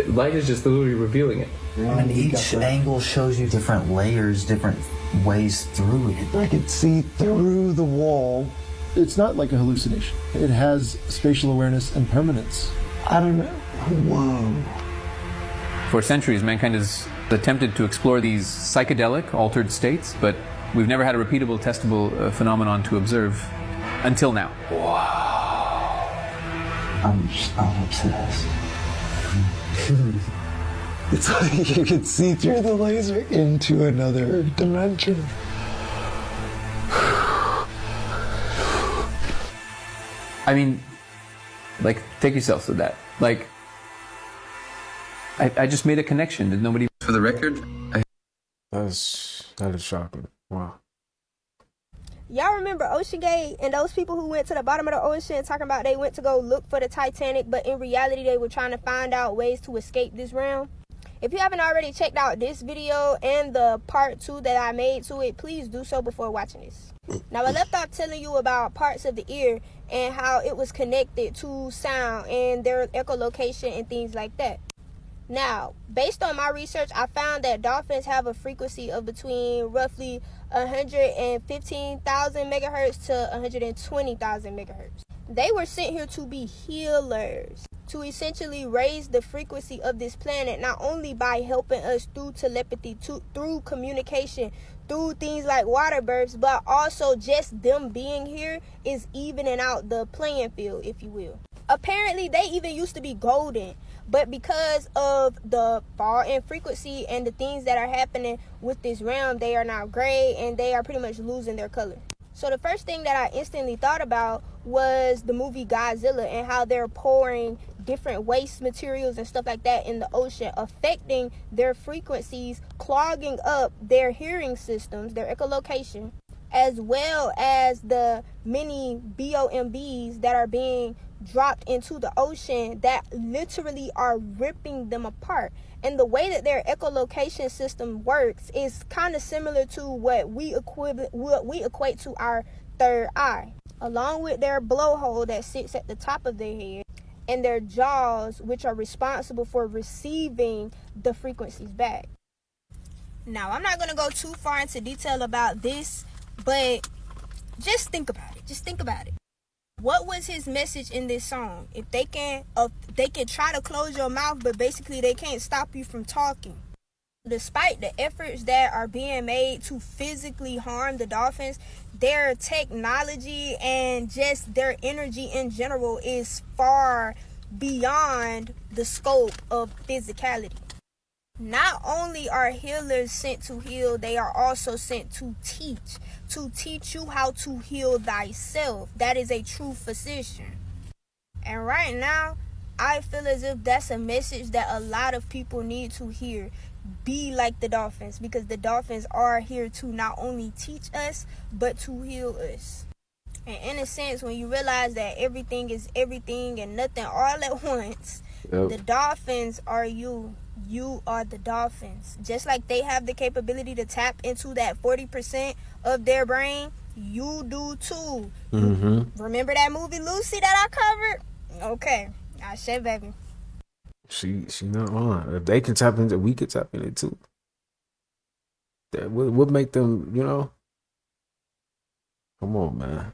Light is just literally revealing it. And each angle shows you different layers, different ways through it. I could see through the wall. It's not like a hallucination. It has spatial awareness and permanence. I don't know. Whoa. For centuries, mankind has attempted to explore these psychedelic, altered states, but we've never had a repeatable, testable phenomenon to observe until now. Wow. I'm obsessed. It's like you could see through the laser into another dimension. I mean, like, take yourself to that. Like, I just made a connection that nobody... For the record, That is shocking. Wow. Y'all remember OceanGate and those people who went to the bottom of the ocean talking about they went to go look for the Titanic, but in reality they were trying to find out ways to escape this realm? If you haven't already checked out this video and the part 2 that I made to it, please do so before watching this. Now, I left off telling you about parts of the ear and how it was connected to sound and their echolocation and things like that. Now, based on my research, I found that dolphins have a frequency of between roughly 115,000 megahertz to 120,000 megahertz. They were sent here to be healers, to essentially raise the frequency of this planet, not only by helping us through telepathy, through communication, through things like water births, but also just them being here is evening out the playing field, if you will. Apparently, they even used to be golden, but because of the fall in frequency and the things that are happening with this realm, they are now gray and they are pretty much losing their color. So the first thing that I instantly thought about was the movie Godzilla and how they're pouring different waste materials and stuff like that in the ocean, affecting their frequencies, clogging up their hearing systems, their echolocation, as well as the many BOMBs that are being dropped into the ocean that literally are ripping them apart. And the way that their echolocation system works is kind of similar to what we equate to our third eye, along with their blowhole that sits at the top of their head and their jaws, which are responsible for receiving the frequencies back. Now, I'm not going to go too far into detail about this, but just think about it. Just think about it. What was his message in this song? If they can try to close your mouth, but basically they can't stop you from talking. Despite the efforts that are being made to physically harm the dolphins, their technology and just their energy in general is far beyond the scope of physicality. Not only are healers sent to heal, they are also sent to teach you how to heal thyself. That is a true physician. And right now, I feel as if that's a message that a lot of people need to hear. Be like the dolphins, because the dolphins are here to not only teach us, but to heal us. And in a sense, when you realize that everything is everything and nothing all at once, the dolphins are you. You are the dolphins. Just like they have the capability to tap into that 40% of their brain, you do too. Mm-hmm. Remember that movie Lucy that I covered? Okay, I said, baby. She not on. If they can tap into, we can tap into it too. That would make them, Come on, man.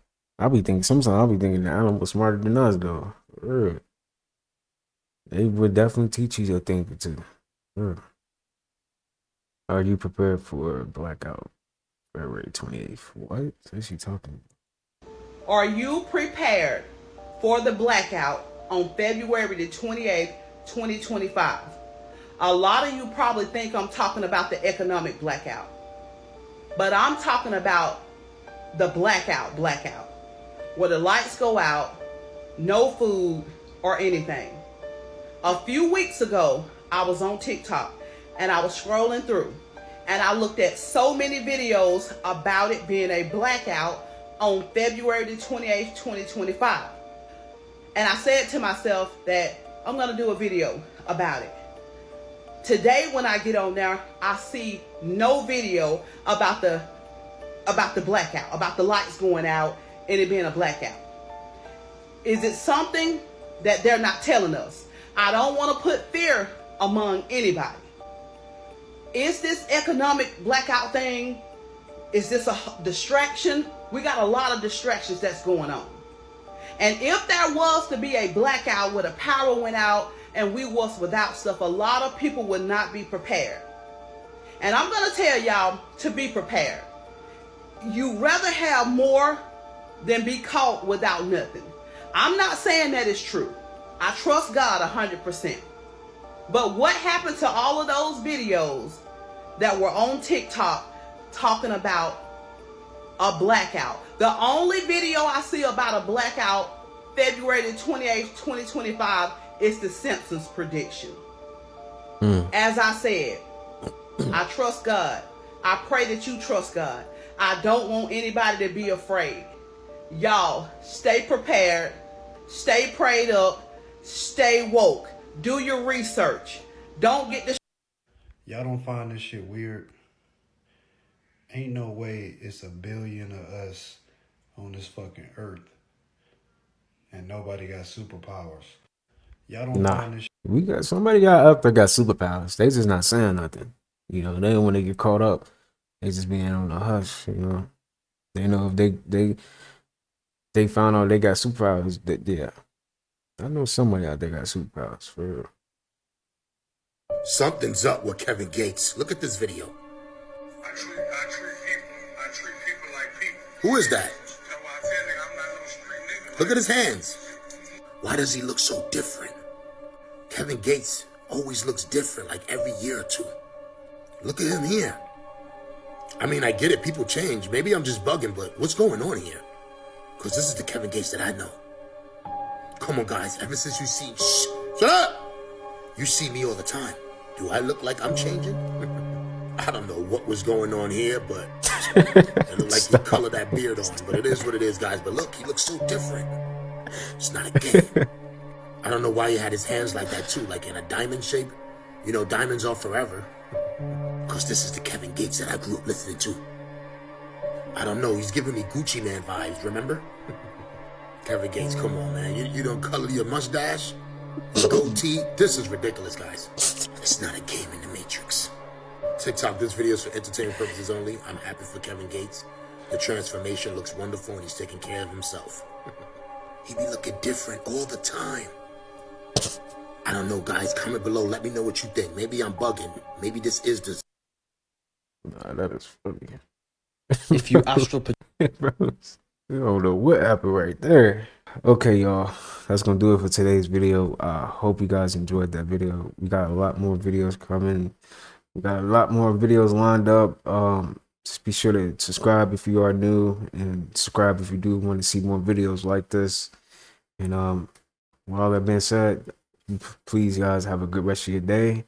Sometimes I'll be thinking the animals smarter than us, though. They would definitely teach you a thing or two. Are you prepared for a blackout February 28th? What is she talking about? Are you prepared for the blackout on February the 28th, 2025? A lot of you probably think I'm talking about the economic blackout, but I'm talking about the blackout, where the lights go out, no food or anything. A few weeks ago, I was on TikTok and I was scrolling through and I looked at so many videos about it being a blackout on February the 28th, 2025. And I said to myself that I'm going to do a video about it. Today, when I get on there, I see no video about the blackout, about the lights going out and it being a blackout. Is it something that they're not telling us? I don't want to put fear among anybody. Is this economic blackout thing, is this a distraction? We got a lot of distractions that's going on. And if there was to be a blackout where the power went out and we was without stuff, a lot of people would not be prepared. And I'm going to tell y'all to be prepared. You rather have more than be caught without nothing. I'm not saying that is true. I trust God 100%. But what happened to all of those videos that were on TikTok talking about a blackout? The only video I see about a blackout February the 28th, 2025 is the Simpsons prediction. As I said, I trust God. I pray that you trust God. I don't want anybody to be afraid. Y'all, stay prepared, stay prayed up, stay woke, do your research. Don't get this. Y'all don't find this shit weird? Ain't no way it's a billion of us on this fucking earth and nobody got superpowers. Y'all don't find this We got somebody up there got superpowers. They just not saying nothing. You know, they don't want to get caught up. They just being on the hush, you know. They know if they found out they got superpowers, that yeah. I know somebody out there got superpowers for real. Something's up with Kevin Gates. Look at this video. I treat people like people. Who is that? That's why I tell nigga I'm not no street nigga. Look at his hands. Why does he look so different? Kevin Gates always looks different like every year or two. Look at him here. I mean, I get it. People change. Maybe I'm just bugging, but what's going on here? Because this is the Kevin Gates that I know. Come on, guys. Ever since you see... Shh! Shut up! You see me all the time. Do I look like I'm changing? I don't know what was going on here, but it looked like you colored that beard on. But it is what it is, guys. But look, he looks so different. It's not a game. I don't know why he had his hands like that, too. Like in a diamond shape. You know, diamonds are forever. Because this is the Kevin Gates that I grew up listening to. I don't know. He's giving me Gucci Man vibes, remember? Kevin Gates, come on, man. You don't color your mustache? Goatee? This is ridiculous, guys. It's not a game in the Matrix. TikTok, this video is for entertainment purposes only. I'm happy for Kevin Gates. The transformation looks wonderful and he's taking care of himself. He be looking different all the time. I don't know, guys. Comment below. Let me know what you think. Maybe I'm bugging. Maybe this is the... Nah, that is funny. If you astral... You don't know what happened right there. Okay, y'all. That's going to do it for today's video. I hope you guys enjoyed that video. We got a lot more videos coming. We got a lot more videos lined up. Just be sure to subscribe if you are new. And subscribe if you do want to see more videos like this. And with all that being said, please, guys, have a good rest of your day.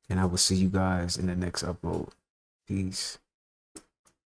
And I will see you guys in the next upload. Peace.